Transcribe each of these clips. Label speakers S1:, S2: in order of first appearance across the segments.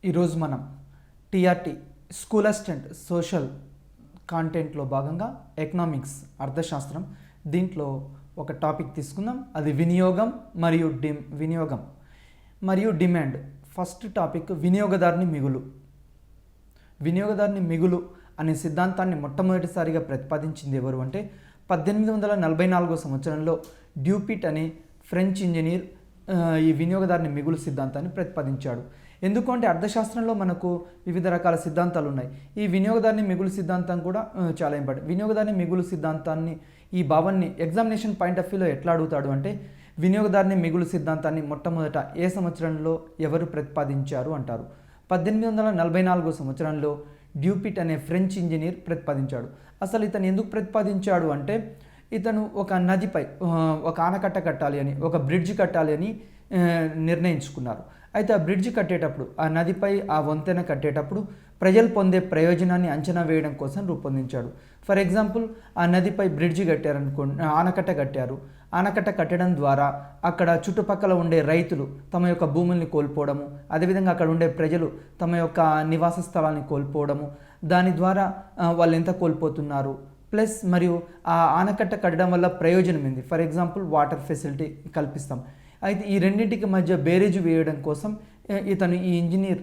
S1: ఈరోజు మనం TRT school assistant social కాంటెంట్లో భాగంగా ఎకనామిక్స్ అర్థశాస్త్రం దీంట్లో ఒక టాపిక్ తీసుకుందాం. అది వినియోగం మరియు డిమాండ్. ఫస్ట్ టాపిక్ వినియోగదారుని మిగులు. వినియోగదారుని మిగులు అనే సిద్ధాంతాన్ని మొట్టమొదటిసారిగా ప్రతిపాదించింది ఎవరు అంటే 1844 సంవత్సరంలో డ్యూపిట్ అనే ఫ్రెంచ్ ఇంజనీర్ ఈ వినియోగదారుని మిగులు సిద్ధాంతాన్ని ప్రతిపాదించాడు. ఎందుకంటే అర్థశాస్త్రంలో మనకు వివిధ రకాల సిద్ధాంతాలు ఉన్నాయి. ఈ వినియోగదారుని మిగులు సిద్ధాంతం కూడా చాలా ఇంపార్టెంట్. వినియోగదారుని మిగులు సిద్ధాంతాన్ని, ఈ భావాన్ని ఎగ్జామినేషన్ పాయింట్ ఆఫ్ వ్యూలో ఎట్లా అడుగుతాడు అంటే వినియోగదారుని మిగులు సిద్ధాంతాన్ని మొట్టమొదట ఏ సంవత్సరంలో ఎవరు ప్రతిపాదించారు అంటారు. 1844 సంవత్సరంలో డ్యూపిట్ అనే ఫ్రెంచ్ ఇంజనీర్ ప్రతిపాదించాడు. అసలు ఇతను ఎందుకు ప్రతిపాదించాడు అంటే ఇతను ఒక నదిపై ఒక ఆనకట్ట కట్టాలి అని, ఒక బ్రిడ్జ్ కట్టాలి అని నిర్ణయించుకున్నారు. అయితే ఆ బ్రిడ్జ్ కట్టేటప్పుడు, ఆ నదిపై ఆ వంతెన కట్టేటప్పుడు ప్రజలు పొందే ప్రయోజనాన్ని అంచనా వేయడం కోసం రూపొందించాడు. ఫర్ ఎగ్జాంపుల్, ఆ నదిపై బ్రిడ్జి కట్టారనుకోండి, ఆనకట్ట కట్టారు. ఆనకట్ట కట్టడం ద్వారా అక్కడ చుట్టుపక్కల ఉండే రైతులు తమ యొక్క భూముల్ని కోల్పోవడము, అదేవిధంగా అక్కడ ఉండే ప్రజలు తమ యొక్క నివాస స్థలాన్ని కోల్పోవడము, దాని ద్వారా వాళ్ళు ఎంత కోల్పోతున్నారు, ప్లస్ మరియు ఆ ఆనకట్ట కట్టడం వల్ల ప్రయోజనం ఏంది, ఫర్ ఎగ్జాంపుల్ వాటర్ ఫెసిలిటీ కల్పిస్తాం. అయితే ఈ రెండింటికి మధ్య బేరేజ్ వేయడం కోసం ఇతను ఈ ఇంజనీర్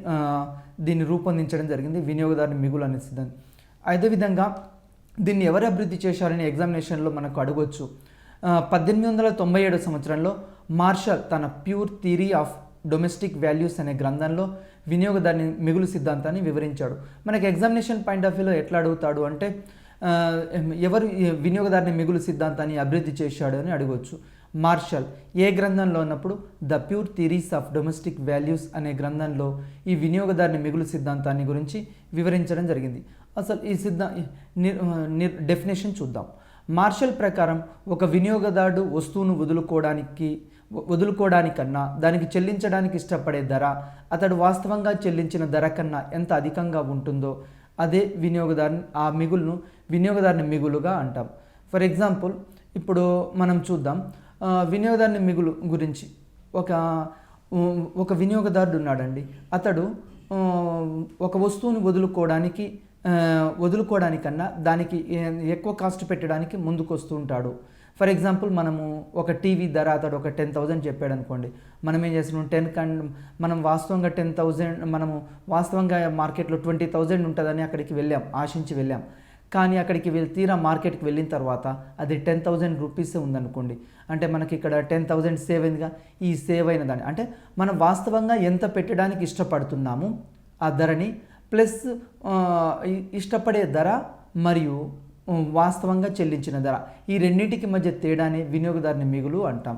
S1: దీన్ని రూపొందించడం జరిగింది, వినియోగదారుని మిగులు అనే సిద్ధాంతం. అదేవిధంగా దీన్ని ఎవరు అభివృద్ధి చేశారని ఎగ్జామినేషన్లో మనకు అడగవచ్చు. 1897 సంవత్సరంలో మార్షల్ తన pure theory of domestic values అనే గ్రంథంలో వినియోగదారుని మిగులు సిద్ధాంతాన్ని వివరించాడు. మనకి ఎగ్జామినేషన్ పాయింట్ ఆఫ్ వ్యూలో ఎట్లా అడుగుతాడు అంటే ఎవరు వినియోగదారుని మిగులు సిద్ధాంతాన్ని అభివృద్ధి చేశాడు అని అడగవచ్చు. మార్షల్ ఏ గ్రంథంలో ఉన్నప్పుడు the pure theories of domestic values అనే గ్రంథంలో ఈ వినియోగదారుని మిగులు సిద్ధాంతాన్ని గురించి వివరించడం జరిగింది. అసలు ఈ డెఫినేషన్ చూద్దాం. మార్షల్ ప్రకారం ఒక వినియోగదారుడు వస్తువును వదులుకోవడానికన్నా దానికి చెల్లించడానికి ఇష్టపడే ధర అతడు వాస్తవంగా చెల్లించిన ధర కన్నా ఎంత అధికంగా ఉంటుందో అదే ఆ మిగులును వినియోగదారుని మిగులుగా అంటాం. ఫర్ ఎగ్జాంపుల్, ఇప్పుడు మనం చూద్దాం వినియోగదారుని మిగులు గురించి. ఒక వినియోగదారుడు ఉన్నాడండి. అతడు ఒక వస్తువుని వదులుకోవడానికన్నా దానికి ఎక్కువ కాస్ట్ పెట్టడానికి ముందుకు వస్తూ ఉంటాడు. ఫర్ ఎగ్జాంపుల్, మనము ఒక టీవీ ధర అతడు ఒక 10,000 చెప్పాడు అనుకోండి. మనం ఏం చేస్తున్నాం, మనం వాస్తవంగా 10,000, మనము వాస్తవంగా మార్కెట్లో 20,000 ఉంటుందని అక్కడికి ఆశించి వెళ్ళాం. కానీ అక్కడికి తీరా మార్కెట్కి వెళ్ళిన తర్వాత అది 10,000 రూపీసే ఉందనుకోండి. అంటే మనకి ఇక్కడ 10,000 సేవ్ అయిందిగా. ఈ సేవ్ అయిన దాన్ని అంటే మనం వాస్తవంగా ఎంత పెట్టడానికి ఇష్టపడుతున్నాము ఆ ధరని, ప్లస్ ఇష్టపడే ధర మరియు వాస్తవంగా చెల్లించిన ధర, ఈ రెండింటికి మధ్య తేడానే వినియోగదారుని మిగులు అంటాం.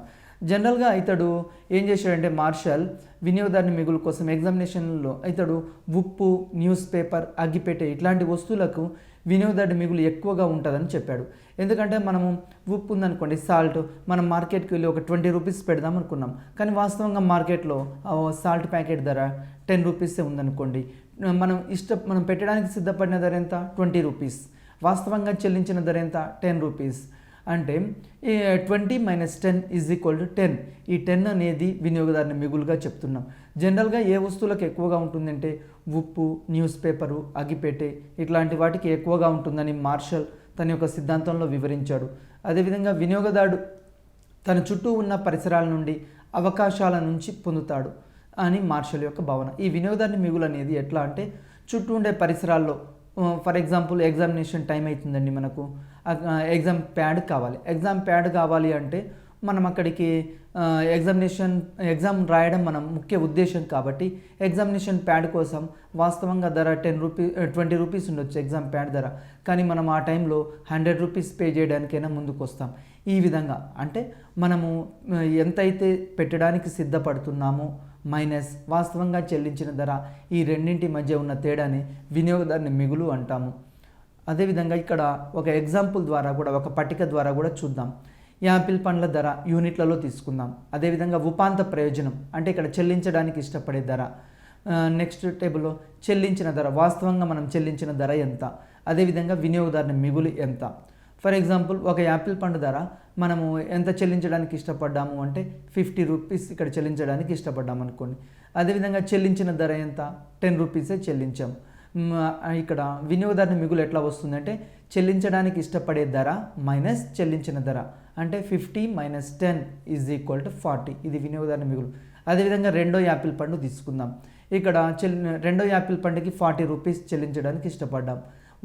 S1: జనరల్గా ఇతడు ఏం చేశాడంటే మార్షల్ వినియోగదారుని మిగులు కోసం ఎగ్జామినేషన్లో ఇతడు ఉప్పు, న్యూస్ పేపర్, అగ్గిపెట్టె ఇట్లాంటి వస్తువులకు వినియోగదారుని మిగులు ఎక్కువగా ఉంటుందని చెప్పాడు. ఎందుకంటే మనము ఉప్పు ఉందనుకోండి, సాల్ట్, మనం మార్కెట్కి వెళ్ళి ఒక 20 రూపీస్ పెడదాం అనుకున్నాం. కానీ వాస్తవంగా మార్కెట్లో సాల్ట్ ప్యాకెట్ ధర 10 రూపీసే ఉందనుకోండి. మనం పెట్టడానికి సిద్ధపడిన ధర ఎంత, 20 రూపీస్. వాస్తవంగా చెల్లించిన ధర ఎంత, 10 రూపీస్. అంటే 20 - 10 = 10. ఈ 10 అనేది వినియోగదారుని మిగులుగా చెప్తున్నాం. జనరల్గా ఏ వస్తువులకు ఎక్కువగా ఉంటుందంటే ఉప్పు, న్యూస్ పేపరు, అగ్గిపెట్టె ఇట్లాంటి వాటికి ఎక్కువగా ఉంటుందని మార్షల్ తన యొక్క సిద్ధాంతంలో వివరించాడు. అదేవిధంగా వినియోగదారుడు తన చుట్టూ ఉన్న పరిసరాల నుండి అవకాశాల నుంచి పొందుతాడు అని మార్షల్ యొక్క భావన. ఈ వినియోగదారుని మిగులు అనేది ఎట్లా అంటే చుట్టూ ఉండే పరిసరాల్లో, ఫర్ ఎగ్జాంపుల్ ఎగ్జామినేషన్ టైం అవుతుందండి, మనకు ఎగ్జామ్ ప్యాడ్ కావాలి అంటే మనం అక్కడికి ఎగ్జామ్ రాయడం మన ముఖ్య ఉద్దేశం కాబట్టి ఎగ్జామినేషన్ ప్యాడ్ కోసం వాస్తవంగా ధర 20 రూపీస్ ఉండొచ్చు ఎగ్జామ్ ప్యాడ్ ధర. కానీ మనం ఆ టైంలో 100 రూపీస్ పే చేయడానికైనా ముందుకు వస్తాం. ఈ విధంగా అంటే మనము ఎంతైతే పెట్టడానికి సిద్ధపడుతున్నామో మైనస్ వాస్తవంగా చెల్లించిన ధర, ఈ రెండింటి మధ్య ఉన్న తేడాని వినియోగదారుని మిగులు అంటాము. అదేవిధంగా ఇక్కడ ఒక ఎగ్జాంపుల్ ద్వారా కూడా, ఒక పట్టిక ద్వారా కూడా చూద్దాం. యాపిల్ పండ్ల ధర యూనిట్లలో తీసుకుందాం. అదేవిధంగా ఉపాంత ప్రయోజనం అంటే ఇక్కడ చెల్లించడానికి ఇష్టపడే ధర. నెక్స్ట్ టేబుల్లో చెల్లించిన ధర, వాస్తవంగా మనం చెల్లించిన ధర ఎంత, అదేవిధంగా వినియోగదారుని మిగులు ఎంత. ఫర్ ఎగ్జాంపుల్ ఒక యాపిల్ పండు ధర మనము ఎంత చెల్లించడానికి ఇష్టపడ్డాము అంటే 50 రూపీస్ ఇక్కడ చెల్లించడానికి ఇష్టపడ్డాము అనుకోండి. అదేవిధంగా చెల్లించిన ధర ఎంత 10 రూపీసే చెల్లించాము. ఇక్కడ వినియోగదారుని మిగులు ఎట్లా వస్తుందంటే చెల్లించడానికి ఇష్టపడే ధర మైనస్ చెల్లించిన ధర అంటే 50 - 10 = 40. ఇది వినియోగదారుని మిగులు. అదేవిధంగా రెండో యాపిల్ పండు తీసుకుందాం. ఇక్కడ రెండో యాపిల్ పండుకి 40 రూపీస్ చెల్లించడానికి ఇష్టపడ్డాం.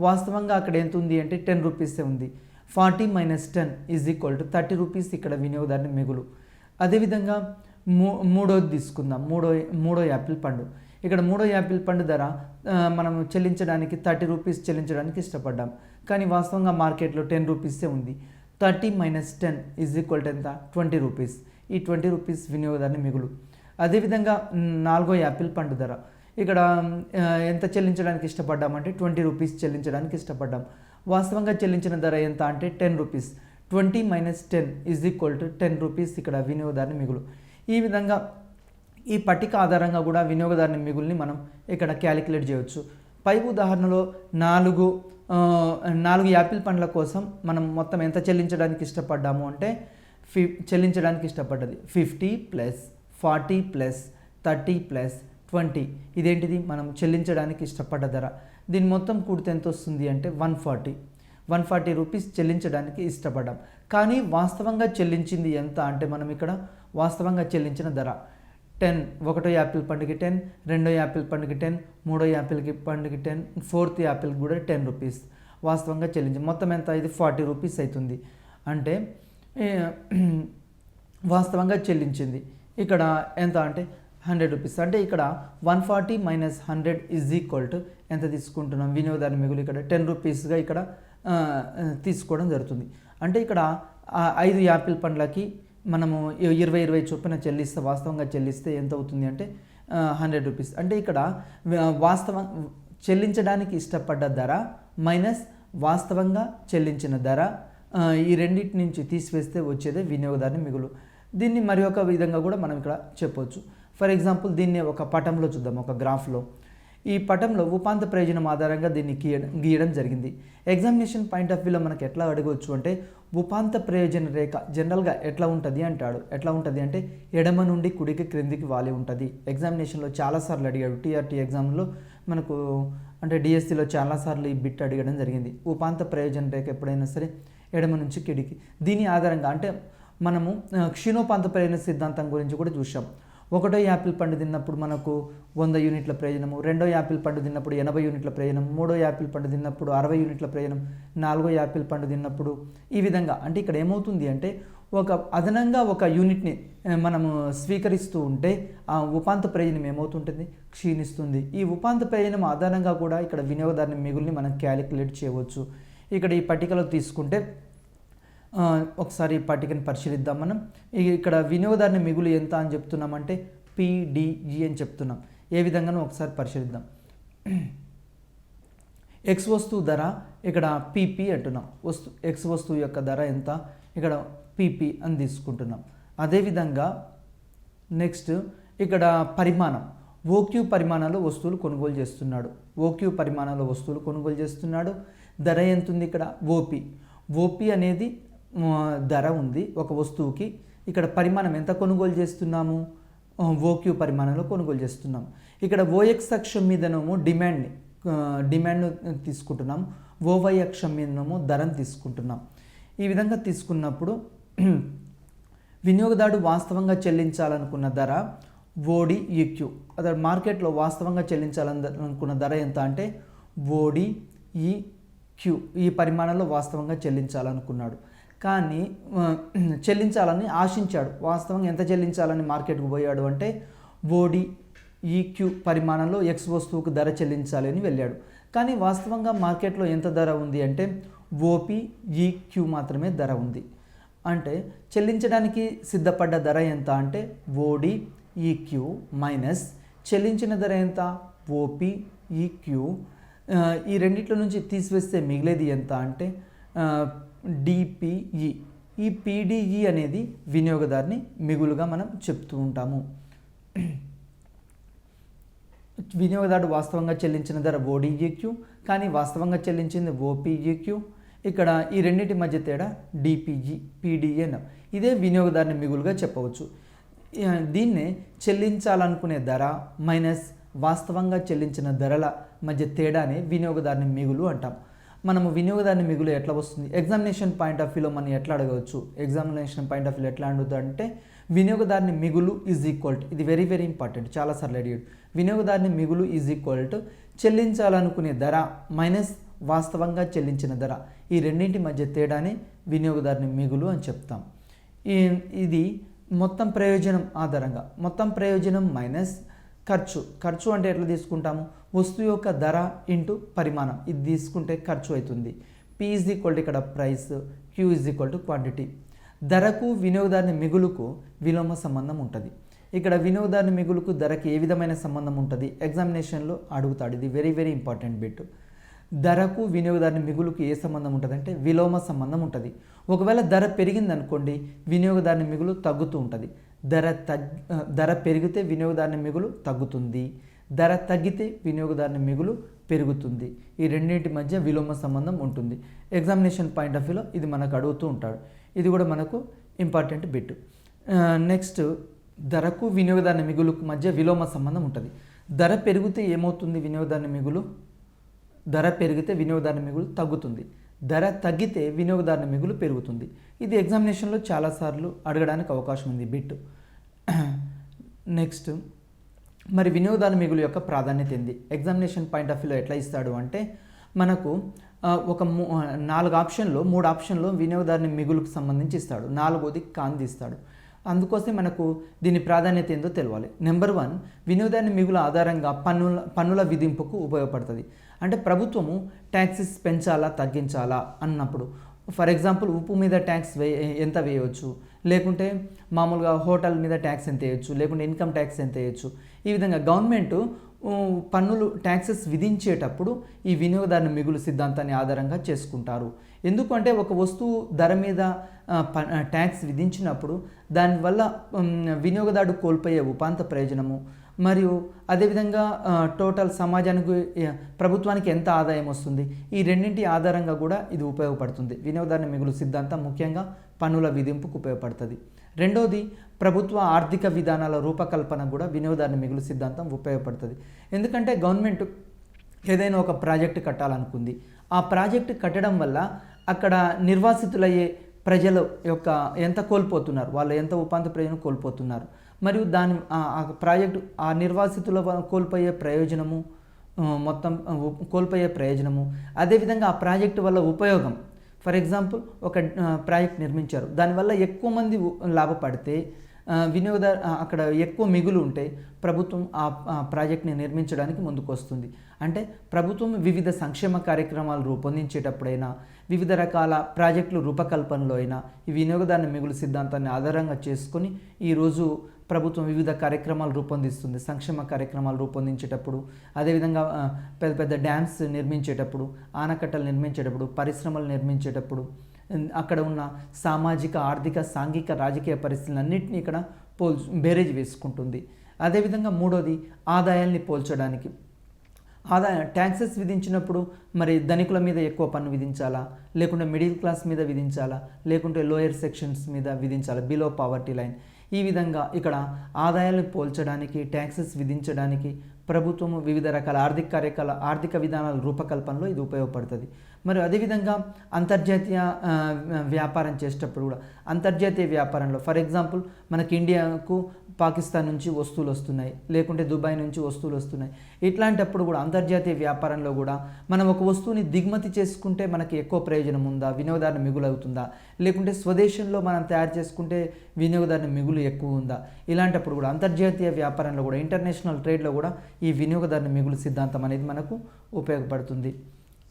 S1: వాస్తవంగా అక్కడ ఎంత ఉంది అంటే 10 రూపీసే ఉంది. 40 - 10 = 30 రూపీస్ ఇక్కడ వినియోగదారుని మిగులు. అదేవిధంగా మూడోది తీసుకుందాం. మూడో యాపిల్ పండు. ఇక్కడ మూడో యాపిల్ పండు ధర మనం చెల్లించడానికి 30 రూపీస్ చెల్లించడానికి ఇష్టపడ్డాం. కానీ వాస్తవంగా మార్కెట్లో 10 రూపీసే ఉంది. 30 - 10 = ఎంత 20 రూపీస్. ఈ 20 రూపీస్ వినియోగదారుని మిగులు. అదేవిధంగా నాలుగో యాపిల్ పండు ధర ఇక్కడ ఎంత చెల్లించడానికి ఇష్టపడ్డామంటే 20 రూపీస్ చెల్లించడానికి ఇష్టపడ్డాం. వాస్తవంగా చెల్లించిన ధర ఎంత అంటే 10 రూపీస్. 20 - 10 = 10 రూపీస్ ఇక్కడ వినియోగదారుని మిగులు. ఈ విధంగా ఈ పట్టిక ఆధారంగా కూడా వినియోగదారుని మిగుల్ని మనం ఇక్కడ క్యాలిక్యులేట్ చేయవచ్చు. పై ఉదాహరణలో 4 యాపిల్ పండ్ల కోసం మనం మొత్తం ఎంత చెల్లించడానికి ఇష్టపడ్డాము అంటే చెల్లించడానికి ఇష్టపడ్డది 50 + 40 + 30 + 20. ఇదేంటిది మనం చెల్లించడానికి ఇష్టపడ్డ ధర. దీని మొత్తం కూడితే ఎంత వస్తుంది అంటే 140 రూపీస్ చెల్లించడానికి ఇష్టపడ్డాం. కానీ వాస్తవంగా చెల్లించింది ఎంత అంటే మనం ఇక్కడ వాస్తవంగా చెల్లించిన ధర 10. ఒకటో యాపిల్ పండుకి 10, రెండో యాపిల్ పండుకి 10, మూడో యాపిల్ పండుకి 10, ఫోర్త్ యాపిల్ కూడా 10 రూపీస్ వాస్తవంగా చెల్లించింది. మొత్తం ఎంత ఇది 40 రూపీస్ అవుతుంది. అంటే వాస్తవంగా చెల్లించింది ఇక్కడ ఎంత అంటే 100 రూపీస్. అంటే ఇక్కడ 140 - 100 = ఎంత తీసుకుంటున్నాం వినియోగదారుని మిగులు ఇక్కడ 10 రూపీస్గా ఇక్కడ తీసుకోవడం జరుగుతుంది. అంటే ఇక్కడ 5 యాపిల్ పండ్లకి మనము 20 చొప్పున వాస్తవంగా చెల్లిస్తే ఎంత అవుతుంది అంటే 100 రూపీస్. అంటే ఇక్కడ చెల్లించడానికి ఇష్టపడ్డ ధర మైనస్ వాస్తవంగా చెల్లించిన ధర, ఈ రెండింటి నుంచి తీసివేస్తే వచ్చేదే వినియోగదారుని మిగులు. దీన్ని మరి ఒక విధంగా కూడా మనం ఇక్కడ చెప్పవచ్చు. ఫర్ ఎగ్జాంపుల్ దీన్ని ఒక పటంలో చూద్దాం, ఒక గ్రాఫ్లో. ఈ పటంలో ఉపాంత ప్రయోజనం ఆధారంగా దీన్ని గీయడం జరిగింది. ఎగ్జామినేషన్ పాయింట్ ఆఫ్ వ్యూలో మనకి ఎట్లా అడగవచ్చు అంటే ఉపాంత ప్రయోజన రేఖ జనరల్గా ఎట్లా ఉంటుంది అంటాడు. ఎట్లా ఉంటుంది అంటే ఎడమ నుండి కుడికి క్రిందికి వాలి ఉంటుంది. ఎగ్జామినేషన్లో చాలాసార్లు అడిగాడు. టీఆర్టీ ఎగ్జామ్లో మనకు అంటే డిఎస్సిలో చాలాసార్లు ఈ బిట్ అడగడం జరిగింది. ఉపాంత ప్రయోజన రేఖ ఎప్పుడైనా సరే ఎడమ నుంచి కిడికి. దీని ఆధారంగా అంటే మనము క్షీణోపాంత ప్రయోజన సిద్ధాంతం గురించి కూడా చూసాం. ఒకటో యాపిల్ పండు తిన్నప్పుడు మనకు 100 యూనిట్ల ప్రయోజనము, రెండో యాపిల్ పండు తిన్నప్పుడు 80 యూనిట్ల ప్రయోజనం, మూడో యాపిల్ పండు తిన్నప్పుడు 60 యూనిట్ల ప్రయోజనం, నాలుగో యాపిల్ పండు తిన్నప్పుడు ఈ విధంగా. అంటే ఇక్కడ ఏమవుతుంది అంటే అదనంగా ఒక యూనిట్ని మనము స్వీకరిస్తూ ఉంటే ఆ ఉపాంత ప్రయోజనం ఏమవుతుంటుంది క్షీణిస్తుంది. ఈ ఉపాంత ప్రయోజనం ఆధారంగా కూడా ఇక్కడ వినియోగదారుని మిగుల్ని మనం క్యాలిక్యులేట్ చేయవచ్చు. ఇక్కడ ఈ పట్టికలో తీసుకుంటే ఒకసారి ఈ పట్టికను పరిశీలిద్దాం మనం. ఇక్కడ వినియోగదారుని మిగులు ఎంత అని చెప్తున్నామంటే PDE అని చెప్తున్నాం. ఏ విధంగానూ ఒకసారి పరిశీలిద్దాం. ఎక్స్ వస్తువు ధర ఇక్కడ PP అంటున్నాం. ఎక్స్ వస్తువు యొక్క ధర ఎంత ఇక్కడ PP అని తీసుకుంటున్నాం. అదేవిధంగా నెక్స్ట్ ఇక్కడ పరిమాణం OQ పరిమాణంలో వస్తువులు కొనుగోలు చేస్తున్నాడు. OQ పరిమాణంలో వస్తువులు కొనుగోలు చేస్తున్నాడు. ధర ఎంత ఉంది ఇక్కడ OP అనేది ధర ఉంది ఒక వస్తువుకి. ఇక్కడ పరిమాణం ఎంత కొనుగోలు చేస్తున్నాము OQ పరిమాణంలో కొనుగోలు చేస్తున్నాం. ఇక్కడ OX అక్షం మీదనేమో డిమాండ్ను తీసుకుంటున్నాం, OY అక్షం మీదనేమో ధరను తీసుకుంటున్నాం. ఈ విధంగా తీసుకున్నప్పుడు వినియోగదారుడు వాస్తవంగా చెల్లించాలనుకున్న ధర ODEQ. అదే మార్కెట్లో వాస్తవంగా చెల్లించాలనుకున్న ధర ఎంత అంటే ODEQ. ఈ పరిమాణంలో వాస్తవంగా చెల్లించాలనుకున్నాడు. కానీ చెల్లించాలని ఆశించాడు. వాస్తవంగా ఎంత చెల్లించాలని మార్కెట్కు పోయాడు అంటే ODEQ పరిమాణంలో X వస్తువుకు ధర చెల్లించాలి అని వెళ్ళాడు. కానీ వాస్తవంగా మార్కెట్లో ఎంత ధర ఉంది అంటే OPEQ మాత్రమే ధర ఉంది. అంటే చెల్లించడానికి సిద్ధపడ్డ ధర ఎంత అంటే ODEQ మైనస్ చెల్లించిన ధర ఎంత OPEQ. ఈ రెండిట్లో నుంచి తీసివేస్తే మిగిలేది ఎంత అంటే DPE. ఈ PDE అనేది వినియోగదారుని మిగులుగా మనం చెప్తూ ఉంటాము. వినియోగదారుడు వాస్తవంగా చెల్లించిన ధర ODEQ, కానీ వాస్తవంగా చెల్లించింది OPEQ. ఇక్కడ ఈ రెండింటి మధ్య తేడా డిపిజి పిడిఎన్. ఇదే వినియోగదారుని మిగులుగా చెప్పవచ్చు. దీన్నే చెల్లించాలనుకునే ధర మైనస్ వాస్తవంగా చెల్లించిన ధరల మధ్య తేడానే వినియోగదారుని మిగులు అంటాం. మనము వినియోగదారుని మిగులు ఎట్లా వస్తుంది, ఎగ్జామినేషన్ పాయింట్ ఆఫ్ వ్యూలో మనం ఎట్లా అడగవచ్చు, ఎగ్జామినేషన్ పాయింట్ ఆఫ్ వ్యూలో ఎట్లా అడుగుతాడంటే వినియోగదారుని మిగులు ఈజ్ ఈక్వల్ టు, ఇది వెరీ వెరీ ఇంపార్టెంట్, చాలాసార్లు అడిగాడు. వినియోగదారుని మిగులు ఈజ్ ఈక్వల్ టు చెల్లించాలనుకునే ధర మైనస్ వాస్తవంగా చెల్లించిన ధర, ఈ రెండింటి మధ్య తేడానే వినియోగదారుని మిగులు అని చెప్తాం. ఇది మొత్తం ప్రయోజనం ఆధారంగా, మొత్తం ప్రయోజనం మైనస్ ఖర్చు అంటే ఎట్లా తీసుకుంటాము, వస్తువు యొక్క ధర ఇంటూ పరిమాణం, ఇది తీసుకుంటే ఖర్చు అవుతుంది. పి ఈజ్ ఈక్వల్ టు ఇక్కడ price, Q is equal to quantity. ధరకు వినియోగదారుని మిగులుకు విలోమ సంబంధం ఉంటుంది. ఇక్కడ వినియోగదారుని మిగులుకు ధరకి ఏ విధమైన సంబంధం ఉంటుంది, ఎగ్జామినేషన్లో అడుగుతాడు. ఇది వెరీ వెరీ ఇంపార్టెంట్ బిట్. ధరకు వినియోగదారుని మిగులుకు ఏ సంబంధం ఉంటుంది అంటే విలోమ సంబంధం ఉంటుంది. ఒకవేళ ధర పెరిగిందనుకోండి వినియోగదారుని మిగులు తగ్గుతూ ఉంటుంది. ధర పెరిగితే వినియోగదారుని మిగులు తగ్గుతుంది, ధర తగ్గితే వినియోగదారుని మిగులు పెరుగుతుంది. ఈ రెండింటి మధ్య విలోమ సంబంధం ఉంటుంది. ఎగ్జామినేషన్ పాయింట్ ఆఫ్ వ్యూలో ఇది మనకు అడుగుతూ ఉంటాడు. ఇది కూడా మనకు ఇంపార్టెంట్ బిట్. నెక్స్ట్, ధరకు వినియోగదారుని మిగులుకు మధ్య విలోమ సంబంధం ఉంటుంది. ధర పెరిగితే ఏమవుతుంది వినియోగదారుని మిగులు, ధర పెరిగితే వినియోగదారుని మిగులు తగ్గుతుంది, ధర తగ్గితే వినియోగదారుని మిగులు పెరుగుతుంది. ఇది ఎగ్జామినేషన్లో చాలాసార్లు అడగడానికి అవకాశం ఉంది బిట్. నెక్స్ట్, మరి వినియోగదారుని మిగులు యొక్క ప్రాధాన్యత ఏంది, ఎగ్జామినేషన్ పాయింట్ ఆఫ్ వ్యూలో ఎట్లా ఇస్తాడు అంటే మనకు ఒక 4 ఆప్షన్లో 3 ఆప్షన్లో వినియోగదారుని మిగులుకు సంబంధించి ఇస్తాడు, 4వది కాంతి ఇస్తాడు. అందుకోసం మనకు దీని ప్రాధాన్యత ఏందో తెలవాలి. నెంబర్ 1, వినియోగదారుని మిగులు ఆధారంగా పన్నుల విధింపుకు ఉపయోగపడుతుంది. అంటే ప్రభుత్వము ట్యాక్సెస్ పెంచాలా తగ్గించాలా అన్నప్పుడు, ఫర్ ఎగ్జాంపుల్ ఉప్పు మీద ట్యాక్స్ ఎంత వేయవచ్చు, లేకుంటే మామూలుగా హోటల్ మీద ట్యాక్స్ ఎంత వేయచ్చు, లేకుంటే ఇన్కమ్ ట్యాక్స్ ఎంత వేయచ్చు. ఈ విధంగా గవర్నమెంట్ పన్నులు ట్యాక్సెస్ విధించేటప్పుడు ఈ వినియోగదారుని మిగులు సిద్ధాంతాన్ని ఆధారంగా చేసుకుంటారు. ఎందుకంటే ఒక వస్తువు ధర మీద ట్యాక్స్ విధించినప్పుడు దానివల్ల వినియోగదారుడు కోల్పోయే ఉపాంత ప్రయోజనము మరియు అదేవిధంగా టోటల్ సమాజానికి ప్రభుత్వానికి ఎంత ఆదాయం వస్తుంది, ఈ రెండింటి ఆధారంగా కూడా ఇది ఉపయోగపడుతుంది. వినియోగదారుని మిగులు సిద్ధాంతం ముఖ్యంగా పన్నుల విధింపుకు ఉపయోగపడుతుంది. రెండోది, ప్రభుత్వ ఆర్థిక విధానాల రూపకల్పన కూడా వినియోగదారుని మిగులు సిద్ధాంతం ఉపయోగపడుతుంది. ఎందుకంటే గవర్నమెంట్ ఏదైనా ఒక ప్రాజెక్టు కట్టాలనుకుంది, ఆ ప్రాజెక్టు కట్టడం వల్ల అక్కడ నిర్వాసితులయ్యే ప్రజల యొక్క ఎంత కోల్పోతున్నారు, వాళ్ళు ఎంత ఉపాంత ప్రయోజనం కోల్పోతున్నారు, మరియు దాని ఆ ప్రాజెక్టు ఆ నిర్వాసితుల కోల్పోయే ప్రయోజనము, మొత్తం కోల్పోయే ప్రయోజనము, అదేవిధంగా ఆ ప్రాజెక్టు వల్ల ఉపయోగం. ఫర్ ఎగ్జాంపుల్ ఒక ప్రాజెక్ట్ నిర్మించారు, దానివల్ల ఎక్కువ మంది లాభపడితే వినియోగదారు అక్కడ ఎక్కువ మిగులు ఉంటే ప్రభుత్వం ఆ ప్రాజెక్ట్ని నిర్మించడానికి ముందుకు వస్తుంది. అంటే ప్రభుత్వం వివిధ సంక్షేమ కార్యక్రమాలు రూపొందించేటప్పుడైనా, వివిధ రకాల ప్రాజెక్టులు రూపకల్పనలో అయినా ఈ వినియోగదారుని మిగులు సిద్ధాంతాన్ని ఆధారంగా చేసుకొని ఈరోజు ప్రభుత్వం వివిధ కార్యక్రమాలు రూపొందిస్తుంది. సంక్షేమ కార్యక్రమాలు రూపొందించేటప్పుడు, అదేవిధంగా పెద్ద పెద్ద డ్యామ్స్ నిర్మించేటప్పుడు, ఆనకట్టలు నిర్మించేటప్పుడు, పరిశ్రమలు నిర్మించేటప్పుడు, అక్కడ ఉన్న సామాజిక ఆర్థిక సాంఘిక రాజకీయ పరిస్థితులన్నింటినీ ఇక్కడ బేరేజ్ వేసుకుంటుంది. అదేవిధంగా మూడోది, ఆదాయాల్ని పోల్చడానికి. ట్యాక్సెస్ విధించినప్పుడు మరి ధనికుల మీద ఎక్కువ పన్ను విధించాలా, లేకుంటే మిడిల్ క్లాస్ మీద విధించాలా, లేకుంటే లోయర్ సెక్షన్స్ మీద విధించాలా, బిలో పావర్టీ లైన్. ఈ విధంగా ఇక్కడ ఆదాయాలను పోల్చడానికి, ట్యాక్సెస్ విధించడానికి ప్రభుత్వము వివిధ రకాల ఆర్థిక విధానాల రూపకల్పనలో ఇది ఉపయోగపడుతుంది. మరి అదేవిధంగా అంతర్జాతీయ వ్యాపారం చేసేటప్పుడు కూడా, అంతర్జాతీయ వ్యాపారంలో ఫర్ ఎగ్జాంపుల్ మనకి ఇండియాకు పాకిస్తాన్ నుంచి వస్తువులు వస్తున్నాయి, లేకుంటే దుబాయ్ నుంచి వస్తువులు వస్తున్నాయి. ఇట్లాంటప్పుడు కూడా అంతర్జాతీయ వ్యాపారంలో కూడా మనం ఒక వస్తువుని దిగుమతి చేసుకుంటే మనకి ఎక్కువ ప్రయోజనం ఉందా, వినియోగదారుని మిగులు అవుతుందా, లేకుంటే స్వదేశంలో మనం తయారు చేసుకుంటే వినియోగదారుని మిగులు ఎక్కువ ఉందా, ఇలాంటప్పుడు కూడా అంతర్జాతీయ వ్యాపారంలో కూడా, ఇంటర్నేషనల్ ట్రేడ్లో కూడా ఈ వినియోగదారుని మిగులు సిద్ధాంతం అనేది మనకు ఉపయోగపడుతుంది.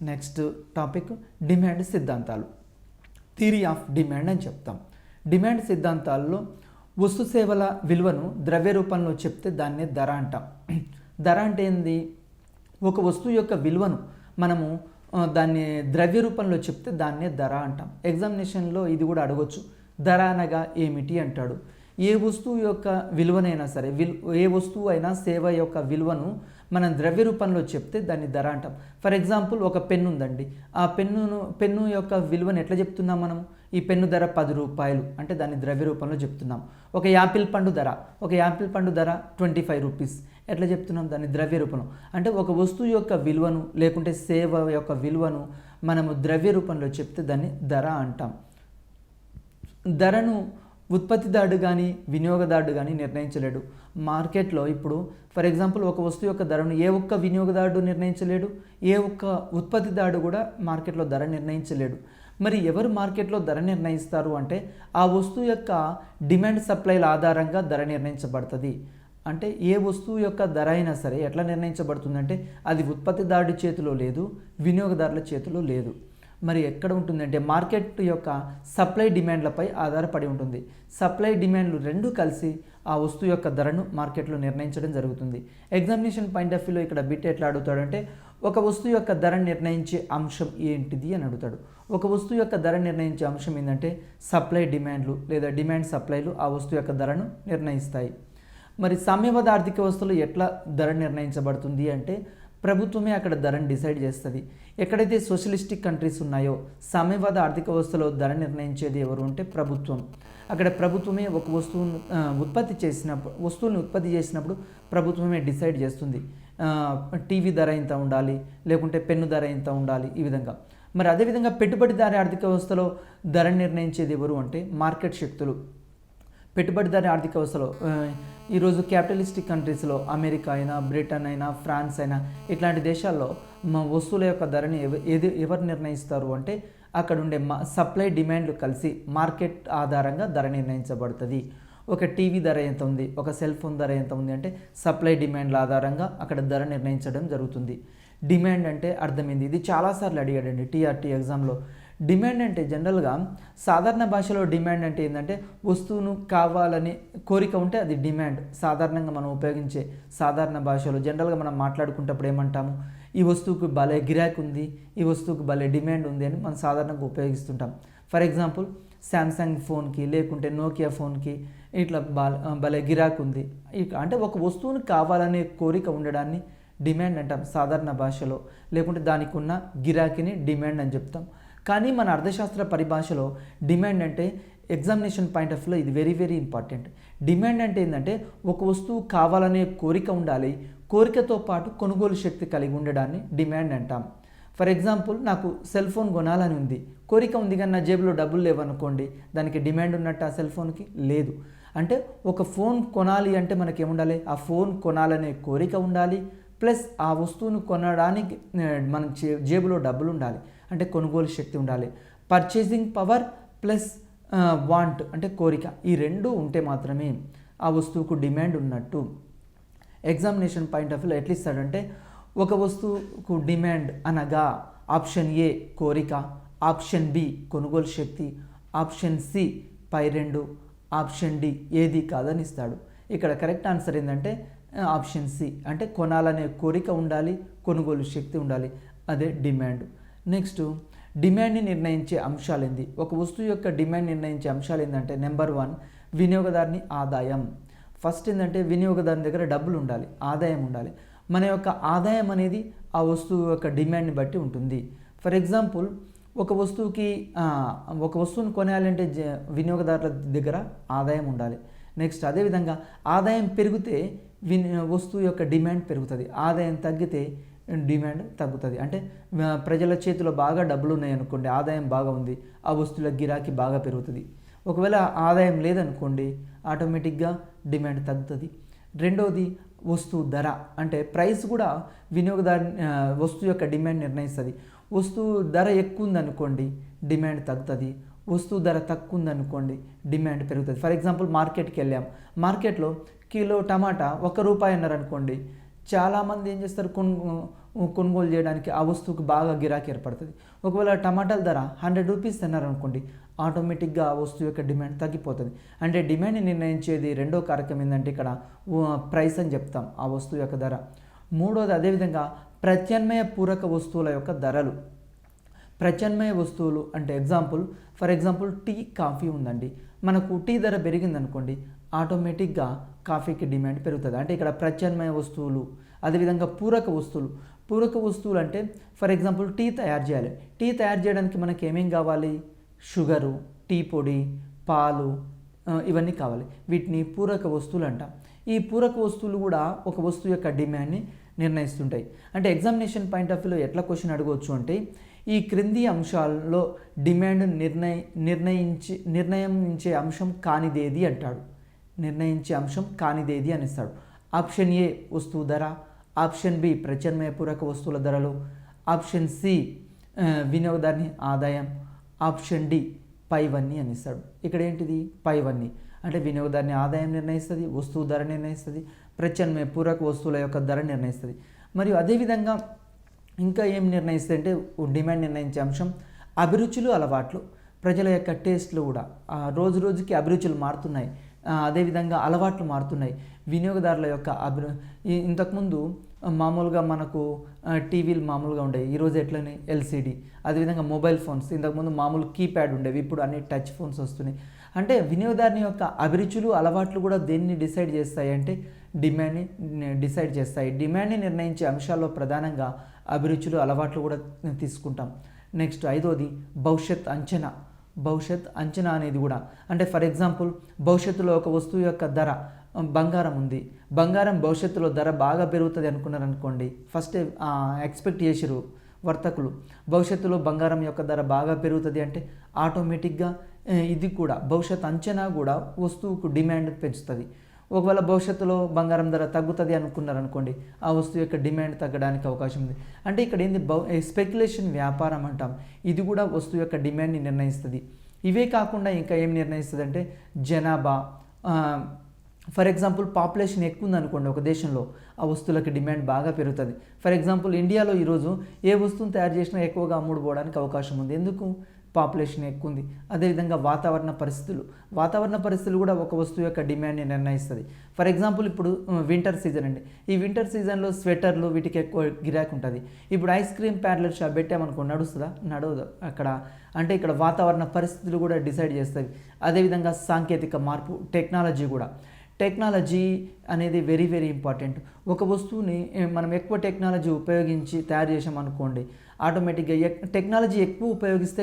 S1: నెక్స్ట్ టాపిక్, డిమాండ్ సిద్ధాంతాలు. థియరీ ఆఫ్ డిమాండ్ అని చెప్తాం. డిమాండ్ సిద్ధాంతాల్లో వస్తు సేవల విలువను ద్రవ్య రూపంలో చెప్తే దాన్నే ధర అంటాం. ధర అంటే ఏంది, ఒక వస్తువు యొక్క విలువను మనము దాన్ని ద్రవ్య రూపంలో చెప్తే దాన్నే ధర అంటాం. ఎగ్జామినేషన్లో ఇది కూడా అడగొచ్చు, ధర అనగా ఏమిటి అంటాడు. ఏ వస్తువు యొక్క విలువనైనా సరే, ఏ వస్తువు అయినా సేవ యొక్క విలువను మనం ద్రవ్య రూపంలో చెప్తే దాన్ని ధర అంటాం. ఫర్ ఎగ్జాంపుల్ ఒక పెన్ను ఉందండి, ఆ పెన్ను యొక్క విలువను ఎట్లా చెప్తున్నాం మనం? ఈ పెన్ను ధర 10 రూపాయలు అంటే దాన్ని ద్రవ్య రూపంలో చెప్తున్నాం. ఒక యాపిల్ పండు ధర 25 రూపీస్ ఎట్లా చెప్తున్నాం? దాన్ని ద్రవ్య రూపంలో. అంటే ఒక వస్తువు యొక్క విలువను లేకుంటే సేవ యొక్క విలువను మనము ద్రవ్య రూపంలో చెప్తే దాన్ని ధర అంటాం. ధరను ఉత్పత్తిదారుడు కానీ వినియోగదారుడు కానీ నిర్ణయించలేడు. మార్కెట్లో ఇప్పుడు ఫర్ ఎగ్జాంపుల్ ఒక వస్తువు యొక్క ధరను ఏ ఒక్క వినియోగదారుడు నిర్ణయించలేడు, ఏ ఒక్క ఉత్పత్తిదారుడు కూడా మార్కెట్లో ధర నిర్ణయించలేడు. మరి ఎవరు మార్కెట్లో ధర నిర్ణయిస్తారు అంటే ఆ వస్తువు యొక్క డిమాండ్ సప్లైల ఆధారంగా ధర నిర్ణయించబడుతుంది. అంటే ఏ వస్తువు యొక్క ధర అయినా సరే ఎట్లా నిర్ణయించబడుతుందంటే అది ఉత్పత్తిదారుడి చేతిలో లేదు, వినియోగదారుల చేతిలో లేదు. మరి ఎక్కడ ఉంటుందంటే మార్కెట్ యొక్క సప్లై డిమాండ్లపై ఆధారపడి ఉంటుంది. సప్లై డిమాండ్లు రెండు కలిసి ఆ వస్తువు యొక్క ధరను మార్కెట్లో నిర్ణయించడం జరుగుతుంది. ఎగ్జామినేషన్ పాయింట్ ఆఫ్ వ్యూలో ఇక్కడ బిట్ ఎట్లా అడుగుతాడంటే ఒక వస్తువు యొక్క ధర నిర్ణయించే అంశం ఏంటిది అని అడుగుతాడు. ఒక వస్తువు యొక్క ధర నిర్ణయించే అంశం ఏంటంటే సప్లై డిమాండ్లు లేదా డిమాండ్ సప్లైలు ఆ వస్తువు యొక్క ధరను నిర్ణయిస్తాయి. మరి సామ్యవాద ఆర్థిక వ్యవస్థలో ఎట్లా ధర నిర్ణయించబడుతుంది అంటే ప్రభుత్వమే అక్కడ ధరను డిసైడ్ చేస్తుంది. ఎక్కడైతే సోషలిస్టిక్ కంట్రీస్ ఉన్నాయో సామ్యవాద ఆర్థిక వ్యవస్థలో ధర నిర్ణయించేది ఎవరు అంటే ప్రభుత్వం. అక్కడ ప్రభుత్వమే ఒక వస్తువును ఉత్పత్తి చేసినప్పుడు ప్రభుత్వమే డిసైడ్ చేస్తుంది. టీవీ ధర ఇంత ఉండాలి, లేకుంటే పెన్ను ధర ఇంత ఉండాలి, ఈ విధంగా. మరి అదేవిధంగా పెట్టుబడిదారీ ఆర్థిక వ్యవస్థలో ధర నిర్ణయించేది ఎవరు అంటే మార్కెట్ శక్తులు. పెట్టుబడిదారీ ఆర్థిక వ్యవస్థలో ఈరోజు క్యాపిటలిస్టిక్ కంట్రీస్లో అమెరికా అయినా, బ్రిటన్ అయినా, ఫ్రాన్స్ అయినా ఇట్లాంటి దేశాల్లో వస్తువుల యొక్క ధరని ఎవరు నిర్ణయిస్తారు అంటే అక్కడ ఉండే సప్లై డిమాండ్లు కలిసి మార్కెట్ ఆధారంగా ధర నిర్ణయించబడుతుంది. ఒక టీవీ ధర ఎంత ఉంది, ఒక సెల్ ఫోన్ ధర ఎంత ఉంది అంటే సప్లై డిమాండ్ల ఆధారంగా అక్కడ ధర నిర్ణయించడం జరుగుతుంది. డిమాండ్ అంటే అర్థమైంది, ఇది చాలాసార్లు అడిగాడండి టీఆర్టీ ఎగ్జామ్లో. డిమాండ్ అంటే జనరల్గా సాధారణ భాషలో డిమాండ్ అంటే ఏంటంటే వస్తువును కావాలని కోరిక ఉంటే అది డిమాండ్. సాధారణంగా మనం ఉపయోగించే సాధారణ భాషలో జనరల్గా మనం మాట్లాడుకునేటప్పుడు ఏమంటాము, ఈ వస్తువుకు భలే గిరాకీ ఉంది, ఈ వస్తువుకు భలే డిమాండ్ ఉంది అని మనం సాధారణంగా ఉపయోగిస్తుంటాం. ఫర్ ఎగ్జాంపుల్ శాంసంగ్ ఫోన్కి లేకుంటే నోకియా ఫోన్కి ఇట్లా భలే గిరాకీ ఉంది. అంటే ఒక వస్తువును కావాలనే కోరిక ఉండడాన్ని డిమాండ్ అంటాం సాధారణ భాషలో, లేకుంటే దానికి ఉన్న గిరాకీని డిమాండ్ అని చెప్తాం. కానీ మన అర్థశాస్త్ర పరిభాషలో డిమాండ్ అంటే ఎగ్జామినేషన్ పాయింట్ ఆఫ్ వ్యూలో ఇది వెరీ వెరీ ఇంపార్టెంట్. డిమాండ్ అంటే ఏంటంటే ఒక వస్తువు కావాలనే కోరిక ఉండాలి, కోరికతో పాటు కొనుగోలు శక్తి కలిగి ఉండడాన్ని డిమాండ్ అంటాం. ఫర్ ఎగ్జాంపుల్ నాకు సెల్ ఫోన్ కొనాలని ఉంది, కోరిక ఉంది కానీ నా జేబులో డబ్బులు లేవనుకోండి, దానికి డిమాండ్ ఉన్నట్టు ఆ సెల్ ఫోన్కి లేదు. అంటే ఒక ఫోన్ కొనాలి అంటే మనకి ఏముండాలి, ఆ ఫోన్ కొనాలనే కోరిక ఉండాలి, ప్లస్ ఆ వస్తువును కొనడానికి మన జేబులో డబ్బులు ఉండాలి, అంటే కొనుగోలు శక్తి ఉండాలి. పర్చేసింగ్ పవర్ ప్లస్ వాంట్ అంటే కోరిక, ఈ రెండు ఉంటే మాత్రమే ఆ వస్తువుకు డిమాండ్ ఉన్నట్టు. ఎగ్జామినేషన్ పాయింట్ ఆఫ్ వ్యూలో ఎట్లా ఇస్తాడంటే ఒక వస్తువుకు డిమాండ్ అనగా ఆప్షన్ ఏ కోరిక, ఆప్షన్ బి కొనుగోలు శక్తి, ఆప్షన్ సి పై రెండు, ఆప్షన్ డి ఏది కాదని ఇస్తాడు. ఇక్కడ కరెక్ట్ ఆన్సర్ ఏంటంటే ఆప్షన్ సి, అంటే కొనాలనే కోరిక ఉండాలి, కొనుగోలు శక్తి ఉండాలి, అదే డిమాండ్. నెక్స్ట్ డిమాండ్ని నిర్ణయించే అంశాలు ఏంది, ఒక వస్తువు యొక్క డిమాండ్ నిర్ణయించే అంశాలు ఏంటంటే నెంబర్ 1 వినియోగదారుని ఆదాయం. ఫస్ట్ ఏంటంటే వినియోగదారుని దగ్గర డబ్బులు ఉండాలి, ఆదాయం ఉండాలి. మన యొక్క ఆదాయం అనేది ఆ వస్తువు యొక్క డిమాండ్ని బట్టి ఉంటుంది. ఫర్ ఎగ్జాంపుల్ ఒక వస్తువుని కొనాలంటే వినియోగదారుల దగ్గర ఆదాయం ఉండాలి. నెక్స్ట్ అదేవిధంగా ఆదాయం పెరిగితే వస్తువు యొక్క డిమాండ్ పెరుగుతుంది, ఆదాయం తగ్గితే డిమాండ్ తగ్గుతుంది. అంటే ప్రజల చేతిలో బాగా డబ్బులు ఉన్నాయి అనుకోండి, ఆదాయం బాగా ఉంది, ఆ వస్తువుల గిరాకీ బాగా పెరుగుతుంది. ఒకవేళ ఆదాయం లేదనుకోండి, ఆటోమేటిక్గా డిమాండ్ తగ్గుతుంది. రెండవది వస్తువు ధర, అంటే ప్రైస్ కూడా వినియోగదారు వస్తువు యొక్క డిమాండ్ నిర్ణయిస్తుంది. వస్తువు ధర ఎక్కువ ఉందనుకోండి డిమాండ్ తగ్గుతుంది, వస్తువు ధర తక్కువ ఉందనుకోండి డిమాండ్ పెరుగుతుంది. ఫర్ ఎగ్జాంపుల్ మార్కెట్కి వెళ్ళాం, మార్కెట్లో కిలో టమాటా ₹1 అన్నారనుకోండి, చాలామంది ఏం చేస్తారు, కొనుగోలు చేయడానికి ఆ వస్తువుకు బాగా గిరాకీ ఏర్పడుతుంది. ఒకవేళ టమాటాల ధర ₹100 అన్నారనుకోండి, ఆటోమేటిక్గా ఆ వస్తువు యొక్క డిమాండ్ తగ్గిపోతుంది. అంటే డిమాండ్ని నిర్ణయించేది రెండో కారకం ఏంటంటే ఇక్కడ ప్రైస్ అని చెప్తాం ఆ వస్తువు యొక్క ధర. మూడోది అదేవిధంగా ప్రత్యామ్నాయ పూరక వస్తువుల యొక్క ధరలు. ప్రత్యామ్నాయ వస్తువులు అంటే ఫర్ ఎగ్జాంపుల్ టీ, కాఫీ ఉందండి, మనకు టీ ధర పెరిగిందనుకోండి, ఆటోమేటిక్గా కాఫీకి డిమాండ్ పెరుగుతుంది. అంటే ఇక్కడ ప్రత్యామ్నాయ వస్తువులు, అదేవిధంగా పూరక వస్తువులు. పూరక వస్తువులు అంటే ఫర్ ఎగ్జాంపుల్ టీ తయారు చేయాలి. టీ తయారు చేయడానికి మనకి ఏమేం కావాలి? షుగరు, టీ పొడి, పాలు, ఇవన్నీ కావాలి. వీటిని పూరక వస్తువులు అంటాం. ఈ పూరక వస్తువులు కూడా ఒక వస్తువు యొక్క డిమాండ్ని నిర్ణయిస్తుంటాయి. అంటే ఎగ్జామినేషన్ పాయింట్ ఆఫ్ వ్యూలో ఎట్లా క్వశ్చన్ అడగవచ్చు అంటే, ఈ క్రింది అంశాల్లో డిమాండ్ నిర్ణయించే అంశం కానిదేది అంటాడు. నిర్ణయించే అంశం కానిదేది అని ఇస్తాడు. ఆప్షన్ ఏ వస్తువు ధర, ఆప్షన్ బి ప్రత్యామ్నాయ పూరక వస్తువుల ధరలు, ఆప్షన్ సి వినియోగదారుని ఆదాయం, ఆప్షన్ డి పైవన్నీ అని ఇస్తాడు. ఇక్కడ ఏంటిది? పైవన్నీ అంటే వినియోగదారుని ఆదాయం నిర్ణయిస్తుంది, వస్తువు ధర నిర్ణయిస్తుంది, ప్రత్యామ్నాయ పూరక వస్తువుల యొక్క ధర నిర్ణయిస్తుంది. మరియు అదేవిధంగా ఇంకా ఏం నిర్ణయిస్తుంది అంటే డిమాండ్ నిర్ణయించే అంశం అభిరుచులు, అలవాట్లు. ప్రజల యొక్క టేస్ట్లు కూడా రోజు రోజుకి అభిరుచులు మారుతున్నాయి, అదేవిధంగా అలవాట్లు మారుతున్నాయి. వినియోగదారుల యొక్క ఇంతకుముందు మామూలుగా మనకు టీవీలు మామూలుగా ఉండేవి, ఈరోజు ఎట్లని ఎల్సిడి. అదేవిధంగా మొబైల్ ఫోన్స్, ఇంతకుముందు మామూలు కీప్యాడ్ ఉండేవి, ఇప్పుడు అన్ని టచ్ ఫోన్స్ వస్తున్నాయి. అంటే వినియోగదారుని యొక్క అభిరుచులు, అలవాట్లు కూడా దేన్ని డిసైడ్ చేస్తాయి అంటే డిమాండ్ని డిసైడ్ చేస్తాయి. డిమాండ్ని నిర్ణయించే అంశాల్లో ప్రధానంగా అభిరుచులు, అలవాట్లు కూడా తీసుకుంటాం. నెక్స్ట్ ఐదోది భవిష్యత్ అంచనా. భవిష్యత్ అంచనా అనేది కూడా అంటే ఫర్ ఎగ్జాంపుల్ భవిష్యత్తులో ఒక వస్తువు యొక్క ధర, బంగారం ఉంది, బంగారం భవిష్యత్తులో ధర బాగా పెరుగుతుంది అనుకున్నారు అనుకోండి, ఫస్ట్ ఎక్స్పెక్ట్ చేసిరు వర్తకులు భవిష్యత్తులో బంగారం యొక్క ధర బాగా పెరుగుతుంది అంటే ఆటోమేటిక్గా ఇది కూడా భవిష్యత్ అంచనా కూడా వస్తువుకు డిమాండ్ పెంచుతుంది. ఒకవేళ భవిష్యత్తులో బంగారం ధర తగ్గుతుంది అనుకున్నారనుకోండి, ఆ వస్తువు యొక్క డిమాండ్ తగ్గడానికి అవకాశం ఉంది. అంటే ఇక్కడ ఏంది స్పెక్యులేషన్ వ్యాపారం అంటాం. ఇది కూడా వస్తువు యొక్క డిమాండ్ని నిర్ణయిస్తుంది. ఇవే కాకుండా ఇంకా ఏం నిర్ణయిస్తుంది అంటే జనాభా. ఫర్ ఎగ్జాంపుల్ పాపులేషన్ ఎక్కువ ఉందనుకోండి ఒక దేశంలో, ఆ వస్తువులకి డిమాండ్ బాగా పెరుగుతుంది. ఫర్ ఎగ్జాంపుల్ ఇండియాలో ఈరోజు ఏ వస్తువును తయారు చేసినా ఎక్కువగా అమ్ముడుపోవడానికి అవకాశం ఉంది. ఎందుకు? పాపులేషన్ ఎక్కువ ఉంది. అదేవిధంగా వాతావరణ పరిస్థితులు కూడా ఒక వస్తువు యొక్క డిమాండ్ని నిర్ణయిస్తుంది. ఫర్ ఎగ్జాంపుల్ ఇప్పుడు వింటర్ సీజన్ అండి, ఈ వింటర్ సీజన్లో స్వెటర్లు వీటికి ఎక్కువ గిరాకీ ఉంటుంది. ఇప్పుడు ఐస్ క్రీమ్ పార్లర్ షాప్ పెట్టామనుకో నడుస్తుందా? నడవదు అక్కడ. అంటే ఇక్కడ వాతావరణ పరిస్థితులు కూడా డిసైడ్ చేస్తాయి. అదేవిధంగా సాంకేతిక మార్పు, టెక్నాలజీ అనేది వెరీ వెరీ ఇంపార్టెంట్. ఒక వస్తువుని మనం ఎక్కువ టెక్నాలజీ ఉపయోగించి తయారు చేసామనుకోండి, ఆటోమేటిక్గా టెక్నాలజీ ఎక్కువ ఉపయోగిస్తే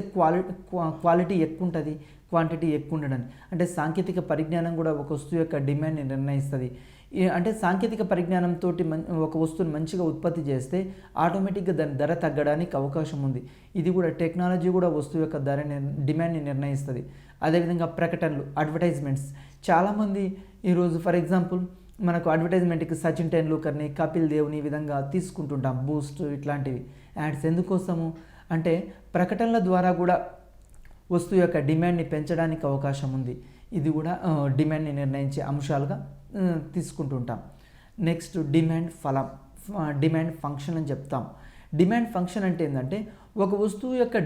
S1: క్వాలిటీ ఎక్కువ ఉంటుంది, క్వాంటిటీ ఎక్కువ ఉండడం. అంటే సాంకేతిక పరిజ్ఞానం కూడా ఒక వస్తువు యొక్క డిమాండ్ని నిర్ణయిస్తుంది. అంటే సాంకేతిక పరిజ్ఞానంతో ఒక వస్తువుని మంచిగా ఉత్పత్తి చేస్తే ఆటోమేటిక్గా దాని ధర తగ్గడానికి అవకాశం ఉంది. ఇది కూడా టెక్నాలజీ కూడా వస్తువు యొక్క డిమాండ్ని నిర్ణయిస్తుంది. అదేవిధంగా ప్రకటనలు, అడ్వర్టైజ్మెంట్స్. చాలామంది ఈరోజు ఫర్ ఎగ్జాంపుల్ మనకు అడ్వర్టైజ్మెంట్కి సచిన్ టెండూల్కర్ని, కపిల్ దేవ్ని ఈ విధంగా తీసుకుంటుంటాం, బూస్ట్ ఇట్లాంటివి యాడ్స్. ఎందుకోసము అంటే ప్రకటనల ద్వారా కూడా వస్తువు యొక్క డిమాండ్ని పెంచడానికి అవకాశం ఉంది. ఇది కూడా డిమాండ్ని నిర్ణయించే అంశాలుగా తీసుకుంటుంటాం. నెక్స్ట్ డిమాండ్ ఫంక్షన్ అని చెప్తాం. డిమాండ్ ఫంక్షన్ అంటే ఏంటంటే ఒక వస్తువు యొక్క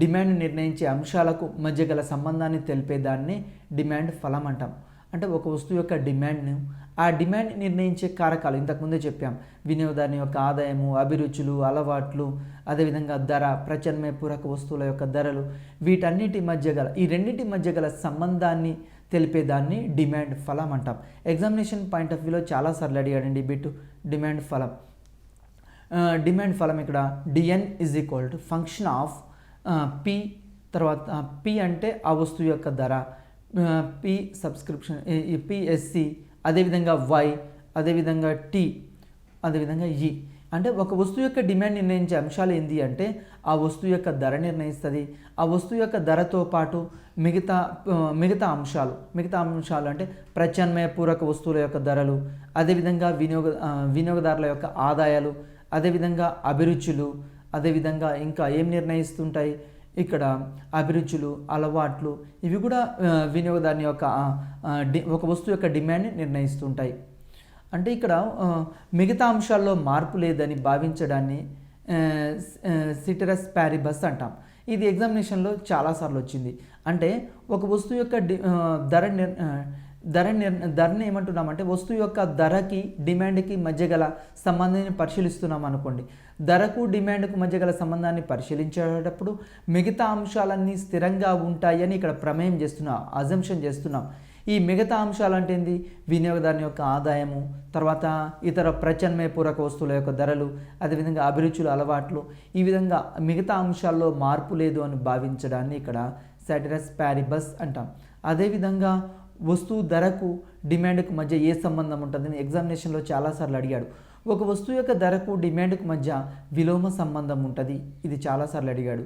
S1: డిమాండ్ నిర్ణయించే అంశాలకు మధ్య గల సంబంధాన్ని తెలిపేదాన్ని డిమాండ్ ఫలం అంటాం. అంటే ఒక వస్తువు యొక్క ఆ డిమాండ్ నిర్ణయించే కారకాలు ఇంతకుముందే చెప్పాం. వినియోగదారుని యొక్క ఆదాయము, అభిరుచులు, అలవాట్లు, అదేవిధంగా ధర, ప్రత్యామ్నాయ పూరక వస్తువుల యొక్క ధరలు, వీటన్నిటి మధ్య గల ఈ రెండింటి మధ్య గల సంబంధాన్ని తెలిపేదాన్ని డిమాండ్ ఫలం అంటాం. ఎగ్జామినేషన్ పాయింట్ ఆఫ్ వ్యూలో చాలాసార్లు అడిగాడండి బిట్టు డిమాండ్ ఫలం. ఇక్కడ DN is equal to function of P, తర్వాత పి అంటే ఆ వస్తువు యొక్క ధర, పి సబ్స్క్రిప్షన్, పిఎస్సి, అదేవిధంగా వై, అదేవిధంగా టీ, అదేవిధంగా ఈ. అంటే ఒక వస్తువు యొక్క డిమాండ్ నిర్ణయించే అంశాలు ఏంటి అంటే ఆ వస్తువు యొక్క ధర నిర్ణయిస్తుంది. ఆ వస్తువు యొక్క ధరతో పాటు మిగతా అంశాలు అంటే ప్రత్యామ్నాయ పూరక వస్తువుల యొక్క ధరలు, అదేవిధంగా వినియోగదారుల యొక్క ఆదాయాలు, అదేవిధంగా అభిరుచులు, అదేవిధంగా ఇంకా ఏం నిర్ణయిస్తుంటాయి ఇక్కడ అభిరుచులు, అలవాట్లు, ఇవి కూడా వినియోగదారుని యొక్క ఒక వస్తువు యొక్క డిమాండ్ని నిర్ణయిస్తుంటాయి. అంటే ఇక్కడ మిగతా అంశాల్లో మార్పు లేదని భావించడాన్ని సిటరస్ పారిబస్ అంటాం. ఇది ఎగ్జామినేషన్లో చాలాసార్లు వచ్చింది. అంటే ఒక వస్తువు యొక్క ధరని ఏమంటున్నామంటే వస్తువు యొక్క ధరకి డిమాండ్కి మధ్య గల సంబంధాన్ని పరిశీలిస్తున్నాం అనుకోండి. ధరకు డిమాండ్కు మధ్య గల సంబంధాన్ని పరిశీలించేటప్పుడు మిగతా అంశాలన్నీ స్థిరంగా ఉంటాయని ఇక్కడ ప్రమేయం చేస్తున్నాం, అజంప్షన్ చేస్తున్నాం. ఈ మిగతా అంశాలు అంటే ఏంది? వినియోగదారుని యొక్క ఆదాయము, తర్వాత ఇతర ప్రత్యామ్నాయ పూరక వస్తువుల యొక్క ధరలు, అదేవిధంగా అభిరుచులు, అలవాట్లు, ఈ విధంగా మిగతా అంశాల్లో మార్పు లేదు అని భావించడాన్ని ఇక్కడ సెటరస్ పారిబస్ అంటాం. అదేవిధంగా వస్తువు ధరకు డిమాండ్కు మధ్య ఏ సంబంధం ఉంటుందని ఎగ్జామినేషన్లో చాలాసార్లు అడిగాడు. ఒక వస్తువు యొక్క ధరకు డిమాండ్కు మధ్య విలోమ సంబంధం ఉంటుంది. ఇది చాలాసార్లు అడిగాడు.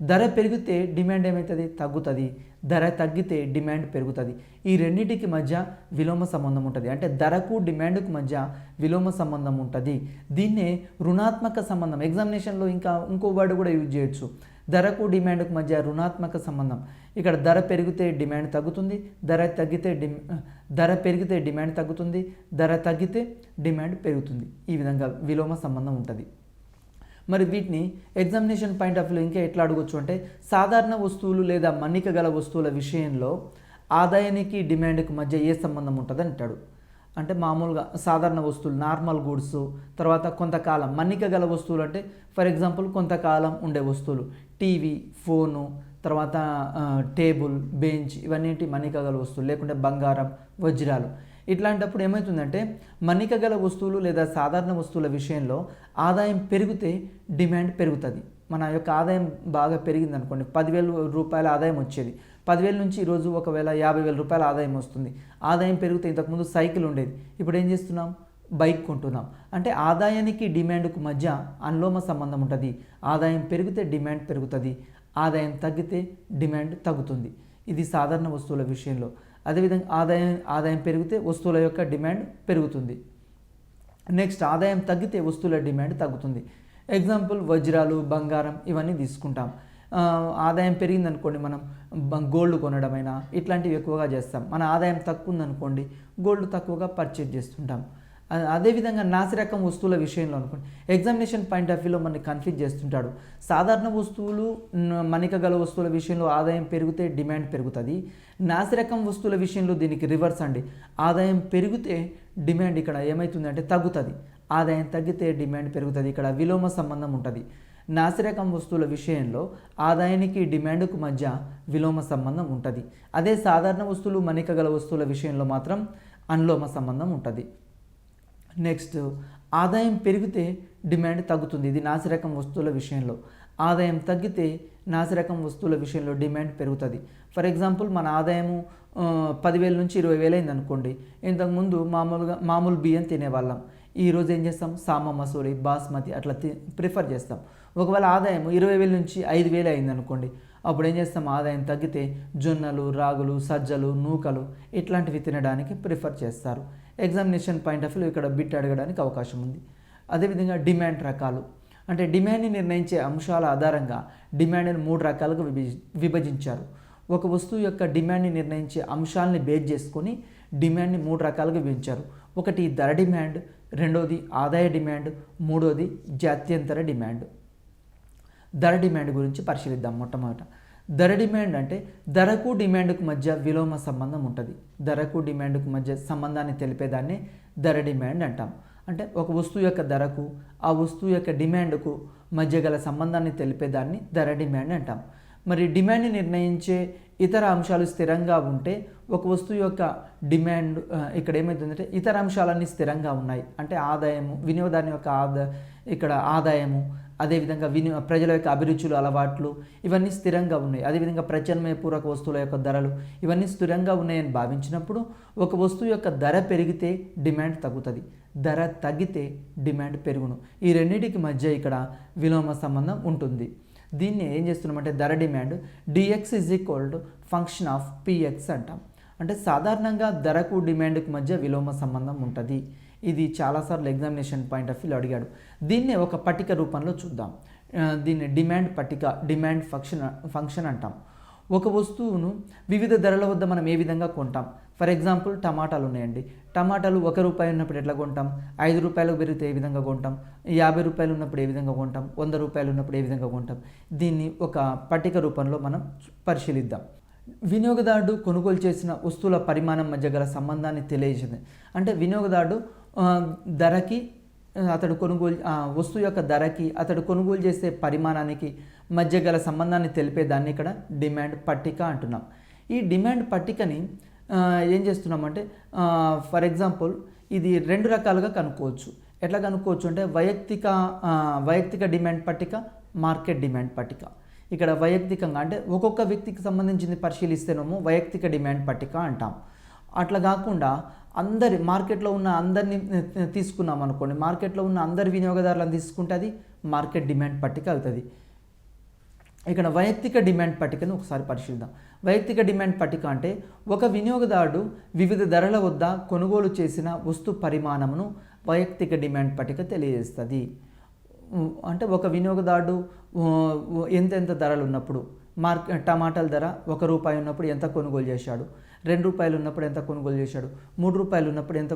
S1: ధర పెరిగితే డిమాండ్ ఏమవుతుంది? తగ్గుతుంది. ధర తగ్గితే డిమాండ్ పెరుగుతుంది. ఈ రెండింటికి మధ్య విలోమ సంబంధం ఉంటుంది. అంటే ధరకు డిమాండ్కు మధ్య విలోమ సంబంధం ఉంటుంది. దీన్నే రుణాత్మక సంబంధం. ఎగ్జామినేషన్లో ఇంకో వర్డ్ కూడా యూజ్ చేయొచ్చు. ధరకు డిమాండ్కు మధ్య రుణాత్మక సంబంధం. ఇక్కడ ధర పెరిగితే డిమాండ్ తగ్గుతుంది, ధర పెరిగితే డిమాండ్ తగ్గుతుంది, ధర తగ్గితే డిమాండ్ పెరుగుతుంది. ఈ విధంగా విలోమ సంబంధం ఉంటుంది. మరి వీటిని ఎగ్జామినేషన్ పాయింట్ ఆఫ్ వ్యూ ఇంకా ఎట్లా అడగొచ్చు అంటే, సాధారణ వస్తువులు లేదా మన్నిక గల వస్తువుల విషయంలో ఆదాయానికి డిమాండ్కి మధ్య ఏ సంబంధం ఉంటుంది అంటాడు. అంటే మామూలుగా సాధారణ వస్తువులు, నార్మల్ గూడ్స్, తర్వాత కొంతకాలం మన్నిక గల వస్తువులు అంటే ఫర్ ఎగ్జాంపుల్ కొంతకాలం ఉండే వస్తువులు, టీవీ, ఫోను, తర్వాత టేబుల్, బెంచ్, ఇవన్నీ మన్నిక గల వస్తువులు. లేకుంటే బంగారం, వజ్రాలు. ఇట్లాంటప్పుడు ఏమవుతుందంటే మన్నిక గల వస్తువులు లేదా సాధారణ వస్తువుల విషయంలో ఆదాయం పెరిగితే డిమాండ్ పెరుగుతుంది. మన యొక్క ఆదాయం బాగా పెరిగింది అనుకోండి, 10,000 రూపాయల ఆదాయం వచ్చేది, 10,000 నుంచి ఈరోజు ఒకవేళ 50,000 రూపాయల ఆదాయం వస్తుంది. ఆదాయం పెరిగితే ఇంతకుముందు సైకిల్ ఉండేది, ఇప్పుడు ఏం చేస్తున్నాం? బైక్ కొంటున్నాం. అంటే ఆదాయానికి డిమాండ్కు మధ్య అనులోమ సంబంధం ఉంటుంది. ఆదాయం పెరిగితే డిమాండ్ పెరుగుతుంది, ఆదాయం తగ్గితే డిమాండ్ తగ్గుతుంది. ఇది సాధారణ వస్తువుల విషయంలో. అదేవిధంగా ఆదాయం పెరిగితే వస్తువుల యొక్క డిమాండ్ పెరుగుతుంది. నెక్స్ట్ ఆదాయం తగ్గితే వస్తువుల డిమాండ్ తగ్గుతుంది. ఎగ్జాంపుల్ వజ్రాలు, బంగారం, ఇవన్నీ తీసుకుంటాం. ఆదాయం పెరిగిందనుకోండి, మనం గోల్డ్ కొనడమైనా ఇట్లాంటివి ఎక్కువగా చేస్తాం. మన ఆదాయం తక్కువ ఉందనుకోండి, గోల్డ్ తక్కువగా పర్చేజ్ చేస్తుంటాం. అదేవిధంగా నాసిరకం వస్తువుల విషయంలో అనుకోండి, ఎగ్జామినేషన్ పాయింట్ ఆఫ్ వ్యూలో మనని కన్ఫ్యూజ్ చేస్తుంటాడు. సాధారణ వస్తువులు, మన్నిక గల వస్తువుల విషయంలో ఆదాయం పెరిగితే డిమాండ్ పెరుగుతుంది. నాసిరకం వస్తువుల విషయంలో దీనికి రివర్స్ అండి. ఆదాయం పెరిగితే డిమాండ్ ఇక్కడ ఏమవుతుందంటే తగ్గుతుంది, ఆదాయం తగ్గితే డిమాండ్ పెరుగుతుంది. ఇక్కడ విలోమ సంబంధం ఉంటుంది. నాసిరకం వస్తువుల విషయంలో ఆదాయానికి డిమాండ్కు మధ్య విలోమ సంబంధం ఉంటుంది. అదే సాధారణ వస్తువులు, మన్నిక గల వస్తువుల విషయంలో మాత్రం అనులోమ సంబంధం ఉంటుంది. నెక్స్ట్ ఆదాయం పెరిగితే డిమాండ్ తగ్గుతుంది. ఇది నాసిరకం వస్తువుల విషయంలో. ఆదాయం తగ్గితే నాసిరకం వస్తువుల విషయంలో డిమాండ్ పెరుగుతుంది. ఫర్ ఎగ్జాంపుల్ మన ఆదాయము 10,000 నుంచి 20,000 అయింది అనుకోండి. ఇంతకుముందు మామూలు బియ్యం తినేవాళ్ళం. ఈరోజు ఏం చేస్తాం? సామ మసూరి, బాస్మతి అట్లా ప్రిఫర్ చేస్తాం. ఒకవేళ ఆదాయం 20,000 నుంచి 5,000 అయింది అనుకోండి, అప్పుడు ఏం చేస్తాం? ఆదాయం తగ్గితే జొన్నలు, రాగులు, సజ్జలు, నూకలు ఇట్లాంటివి తినడానికి ప్రిఫర్ చేస్తారు. ఎగ్జామినేషన్ పాయింట్ ఆఫ్ వ్యూ ఇక్కడ బిట్ అడగడానికి అవకాశం ఉంది. అదేవిధంగా డిమాండ్ రకాలు. అంటే డిమాండ్ని నిర్ణయించే అంశాల ఆధారంగా డిమాండ్ని 3 రకాలుగా విభజించారు. ఒక వస్తువు యొక్క డిమాండ్ని నిర్ణయించే అంశాలని బేస్ చేసుకొని డిమాండ్ని 3 రకాలుగా విభజించారు. ఒకటి ధర డిమాండ్, రెండోది ఆదాయ డిమాండ్, మూడోది జాత్యంతర డిమాండ్. ధర డిమాండ్ గురించి పరిశీలిద్దాం. మొట్టమొదట ధర డిమాండ్ అంటే ధరకు డిమాండ్కు మధ్య విలోమ సంబంధం ఉంటుంది. ధరకు డిమాండ్కు మధ్య సంబంధాన్ని తెలిపేదాన్ని ధర డిమాండ్ అంటాం. అంటే ఒక వస్తువు యొక్క ధరకు ఆ వస్తువు యొక్క డిమాండ్కు మధ్య గల సంబంధాన్ని తెలిపేదాన్ని ధర డిమాండ్ అంటాం. మరి డిమాండ్ని నిర్ణయించే ఇతర అంశాలు స్థిరంగా ఉంటే ఒక వస్తువు యొక్క డిమాండ్ ఇక్కడ ఏమవుతుందంటే ఇతర అంశాలన్నీ స్థిరంగా ఉన్నాయి. అంటే ఆదాయము, వినియోగదారుని యొక్క ఇక్కడ ఆదాయము, అదేవిధంగా ప్రజల యొక్క అభిరుచులు, అలవాట్లు ఇవన్నీ స్థిరంగా ఉన్నాయి. అదేవిధంగా ప్రత్యామ్నాయ పూరక వస్తువుల యొక్క ధరలు ఇవన్నీ స్థిరంగా ఉన్నాయని భావించినప్పుడు ఒక వస్తువు యొక్క ధర పెరిగితే డిమాండ్ తగ్గుతుంది, ధర తగ్గితే డిమాండ్ పెరుగును. ఈ రెండింటికి మధ్య ఇక్కడ విలోమ సంబంధం ఉంటుంది. దీన్ని ఏం చేస్తున్నామంటే ధర demand dx = function of px అంటాం. అంటే సాధారణంగా ధరకు డిమాండ్కు మధ్య విలోమ సంబంధం ఉంటుంది. ఇది చాలాసార్లు ఎగ్జామినేషన్ పాయింట్ ఆఫ్ వ్యూలో అడిగాడు. దీన్నే ఒక పట్టిక రూపంలో చూద్దాం. దీన్ని డిమాండ్ పట్టిక, డిమాండ్ ఫంక్షన్ అంటాం. ఒక వస్తువును వివిధ ధరల వద్ద మనం ఏ విధంగా కొంటాం? ఫర్ ఎగ్జాంపుల్ టమాటాలు ఉన్నాయండి. టమాటాలు ₹1 ఉన్నప్పుడు ఎట్లా కొంటాం? ₹5 పెరిగితే ఏ విధంగా కొంటాం? ₹50 ఉన్నప్పుడు ఏ విధంగా కొంటాం? ₹100 ఉన్నప్పుడు ఏ విధంగా కొంటాం? దీన్ని ఒక పట్టిక రూపంలో మనం పరిశీలిద్దాం. వినియోగదారుడు కొనుగోలు చేసిన వస్తువుల పరిమాణం మధ్య గల సంబంధాన్ని తెలియజేసింది. అంటే వినియోగదారుడు ధరకి అతడు వస్తువు యొక్క ధరకి అతడు కొనుగోలు చేసే పరిమాణానికి మధ్య గల సంబంధాన్ని తెలిపేదాన్ని ఇక్కడ డిమాండ్ పట్టిక అంటున్నాం. ఈ డిమాండ్ పట్టికని ఏం చేస్తున్నామంటే ఫర్ ఎగ్జాంపుల్ ఇది రెండు రకాలుగా కనుక్కోవచ్చు. ఎట్లా కనుక్కోవచ్చు అంటే వైయక్తిక డిమాండ్ పట్టిక, మార్కెట్ డిమాండ్ పట్టిక. ఇక్కడ వైయక్తికంగా అంటే ఒక్కొక్క వ్యక్తికి సంబంధించింది పరిశీలిస్తేనేమో వైయక్తిక డిమాండ్ పట్టిక అంటాం. అట్లా కాకుండా మార్కెట్లో ఉన్న అందరినీ తీసుకున్నాం అనుకోండి, మార్కెట్లో ఉన్న అందరి వినియోగదారులను తీసుకుంటే అది మార్కెట్ డిమాండ్ పట్టిక అవుతుంది. ఇక్కడ వైయక్తిక డిమాండ్ పట్టికను ఒకసారి పరిశీలిద్దాం. వైయక్తిక డిమాండ్ పట్టిక అంటే ఒక వినియోగదారుడు వివిధ ధరల వద్ద కొనుగోలు చేసిన వస్తు పరిమాణమును వైయక్తిక డిమాండ్ పట్టిక తెలియజేస్తుంది. అంటే ఒక వినియోగదారుడు ఎంతెంత ధరలు ఉన్నప్పుడు టమాటాల ధర ₹1 ఉన్నప్పుడు ఎంత కొనుగోలు చేశాడు, ₹2 ఉన్నప్పుడు ఎంత కొనుగోలు చేశాడు, ₹3 ఉన్నప్పుడు ఎంత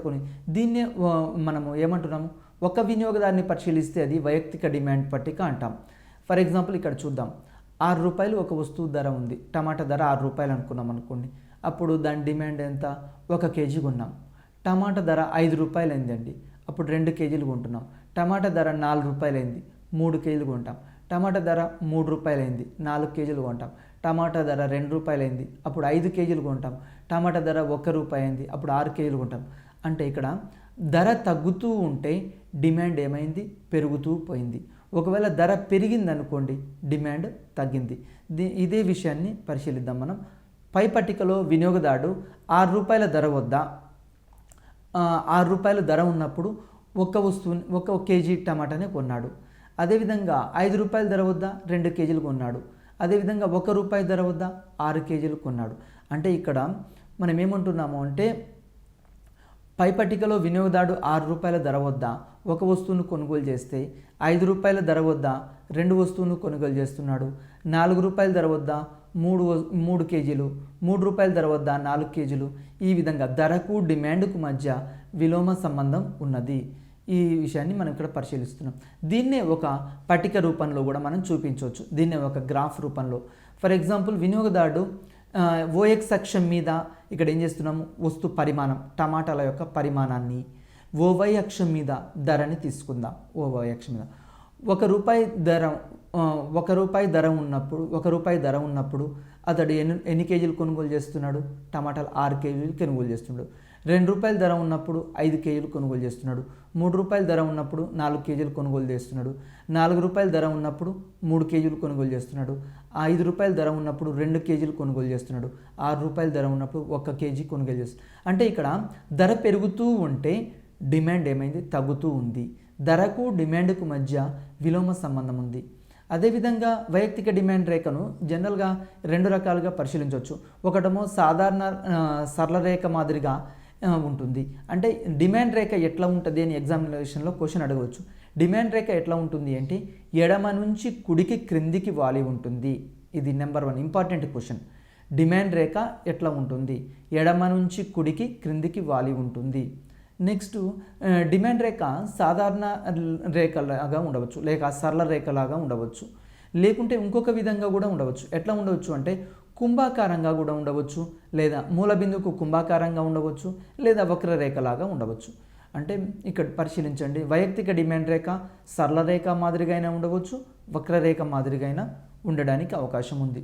S1: దీన్నే మనము ఏమంటున్నాము, ఒక వినియోగదారుని పరిశీలిస్తే అది వైయక్తిక డిమాండ్ పట్టిక అంటాం. ఫర్ ఎగ్జాంపుల్ ఇక్కడ చూద్దాం, ₹6 ఒక వస్తువు ధర ఉంది, టమాటా ధర ₹6 అనుకున్నాం అనుకోండి. అప్పుడు దాని డిమాండ్ ఎంత, 1 కేజీ కొన్నాం. టమాటా ధర ₹5 అయిందండి, అప్పుడు 2 కేజీలు కొంటున్నాం. టమాటా ధర ₹4 అయింది, 3 కేజీలు కొంటాం. టమాటా ధర ₹3 అయింది, 4 కేజీలు కొంటాం. టమాటా ధర ₹2 అయింది, అప్పుడు 5 కేజీలు కొంటాం. టమాటా ధర ₹1 అయింది, అప్పుడు 6 కేజీలు కొంటాం. అంటే ఇక్కడ ధర తగ్గుతూ ఉంటే డిమాండ్ ఏమైంది, పెరుగుతూ పోయింది. ఒకవేళ ధర పెరిగింది అనుకోండి, డిమాండ్ తగ్గింది. ఇదే విషయాన్ని పరిశీలిద్దాం మనం. పై పట్టికలో వినియోగదారుడు ₹6 ధర వద్ద ₹6 ధర ఉన్నప్పుడు ఒక కేజీ టమాటానే కొన్నాడు. అదేవిధంగా ₹5 ధర వద్ద 2 కేజీలు కొన్నాడు. అదేవిధంగా ₹1 ధర వద్ద 6 కేజీలు కొన్నాడు. అంటే ఇక్కడ మనం ఏమంటున్నాము అంటే పై పట్టికలో వినియోగదారుడు ₹6 ధర వద్ద ఒక వస్తువును కొనుగోలు చేస్తే ₹5 ధర వద్ద 2 వస్తువును కొనుగోలు చేస్తున్నాడు. ₹4 ధర వద్ద 3 కేజీలు, ₹3 ధర వద్ద 4 కేజీలు. ఈ విధంగా ధరకు డిమాండ్కు మధ్య విలోమ సంబంధం ఉన్నది. ఈ విషయాన్ని మనం ఇక్కడ పరిశీలిస్తున్నాం. దీన్నే ఒక పట్టిక రూపంలో కూడా మనం చూపించవచ్చు. దీన్నే ఒక గ్రాఫ్ రూపంలో. ఫర్ ఎగ్జాంపుల్ వినియోగదారుడు OX అక్షం మీద ఇక్కడ ఏం చేస్తున్నాము, వస్తు పరిమాణం టమాటాల యొక్క పరిమాణాన్ని, OY అక్షం మీద ధరని తీసుకుందాం. OY అక్షం మీద ₹1 ధర ఉన్నప్పుడు అతడు ఎన్ని కేజీలు కొనుగోలు చేస్తున్నాడు, టమాటాలు 6 కేజీలు కొనుగోలు చేస్తున్నాడు. ₹2 ధర ఉన్నప్పుడు 5 కేజీలు కొనుగోలు చేస్తున్నాడు. ₹3 ధర ఉన్నప్పుడు 4 కేజీలు కొనుగోలు చేస్తున్నాడు. ₹4 ధర ఉన్నప్పుడు 3 కేజీలు కొనుగోలు చేస్తున్నాడు. ₹5 ధర ఉన్నప్పుడు 2 కేజీలు కొనుగోలు చేస్తున్నాడు. ₹6 ధర ఉన్నప్పుడు 1 కేజీ కొనుగోలు చేస్తున్నాడు. అంటే ఇక్కడ ధర పెరుగుతూ ఉంటే డిమాండ్ ఏమైంది, తగ్గుతూ ఉంది. ధరకు డిమాండ్కు మధ్య విలోమ సంబంధం ఉంది. అదేవిధంగా వైయక్తిక డిమాండ్ రేఖను జనరల్గా 2 రకాలుగా పరిశీలించవచ్చు. ఒకటేమో సాధారణ సరళ రేఖ మాదిరిగా ఉంటుంది. అంటే డిమాండ్ రేఖ ఎట్లా ఉంటుంది అని ఎగ్జామినేషన్లో క్వశ్చన్ అడగవచ్చు. డిమాండ్ రేఖ ఎట్లా ఉంటుంది అంటే ఎడమ నుంచి కుడికి క్రిందికి వాలి ఉంటుంది. ఇది నెంబర్ 1 ఇంపార్టెంట్ క్వశ్చన్. డిమాండ్ రేఖ ఎట్లా ఉంటుంది, ఎడమ నుంచి కుడికి క్రిందికి వాలి ఉంటుంది. నెక్స్ట్ డిమాండ్ రేఖ సాధారణ రేఖలాగా ఉండవచ్చు, లేక సరళ రేఖలాగా ఉండవచ్చు, లేకుంటే ఇంకొక విధంగా కూడా ఉండవచ్చు. ఎట్లా ఉండవచ్చు అంటే కుంభాకారంగా కూడా ఉండవచ్చు, లేదా మూలబిందుకు కుంభాకారంగా ఉండవచ్చు, లేదా వక్రరేఖలాగా ఉండవచ్చు. అంటే ఇక్కడ పరిశీలించండి, వైయక్తిక డిమాండ్ రేఖ సరళ రేఖ మాదిరిగా ఉండవచ్చు, వక్రరేఖ మాదిరిగా ఉండడానికి అవకాశం ఉంది.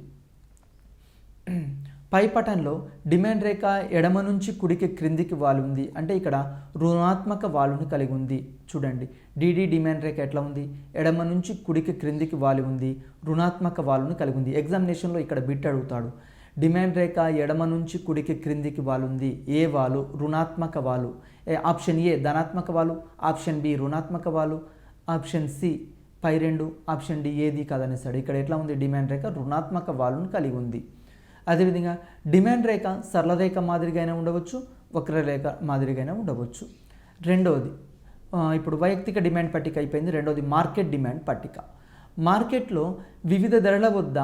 S1: పై పటంలో డిమాండ్ రేఖ ఎడమ నుంచి కుడికి క్రిందికి వాలి ఉంది. అంటే ఇక్కడ రుణాత్మక వాలుని కలిగి ఉంది. చూడండి, డిడి డిమాండ్ రేఖ ఎట్లా ఉంది, ఎడమ నుంచి కుడికి క్రిందికి వాలి ఉంది, రుణాత్మక వాలుని కలిగి ఉంది. ఎగ్జామినేషన్లో ఇక్కడ బిట్ అడుగుతాడు. డిమాండ్ రేఖ ఎడమ నుంచి కుడికి క్రిందికి వాలు ఉంది. ఏ వాలు, రుణాత్మక వాలు. ఆప్షన్ ఏ ధనాత్మక వాలు, ఆప్షన్ బి రుణాత్మక వాలు, ఆప్షన్ సి పై 2, ఆప్షన్ డి ఏది కాదనేసాడు. ఇక్కడ ఎట్లా ఉంది, డిమాండ్ రేఖ రుణాత్మక వాలుని కలిగి ఉంది. అదేవిధంగా డిమాండ్ రేఖ సరళ రేఖ మాదిరిగానే ఉండవచ్చు, వక్రరేఖ మాదిరిగానే ఉండవచ్చు. రెండవది, ఇప్పుడు వైయక్తిక డిమాండ్ పట్టిక అయిపోయింది. రెండవది మార్కెట్ డిమాండ్ పట్టిక. మార్కెట్లో వివిధ ధరల వద్ద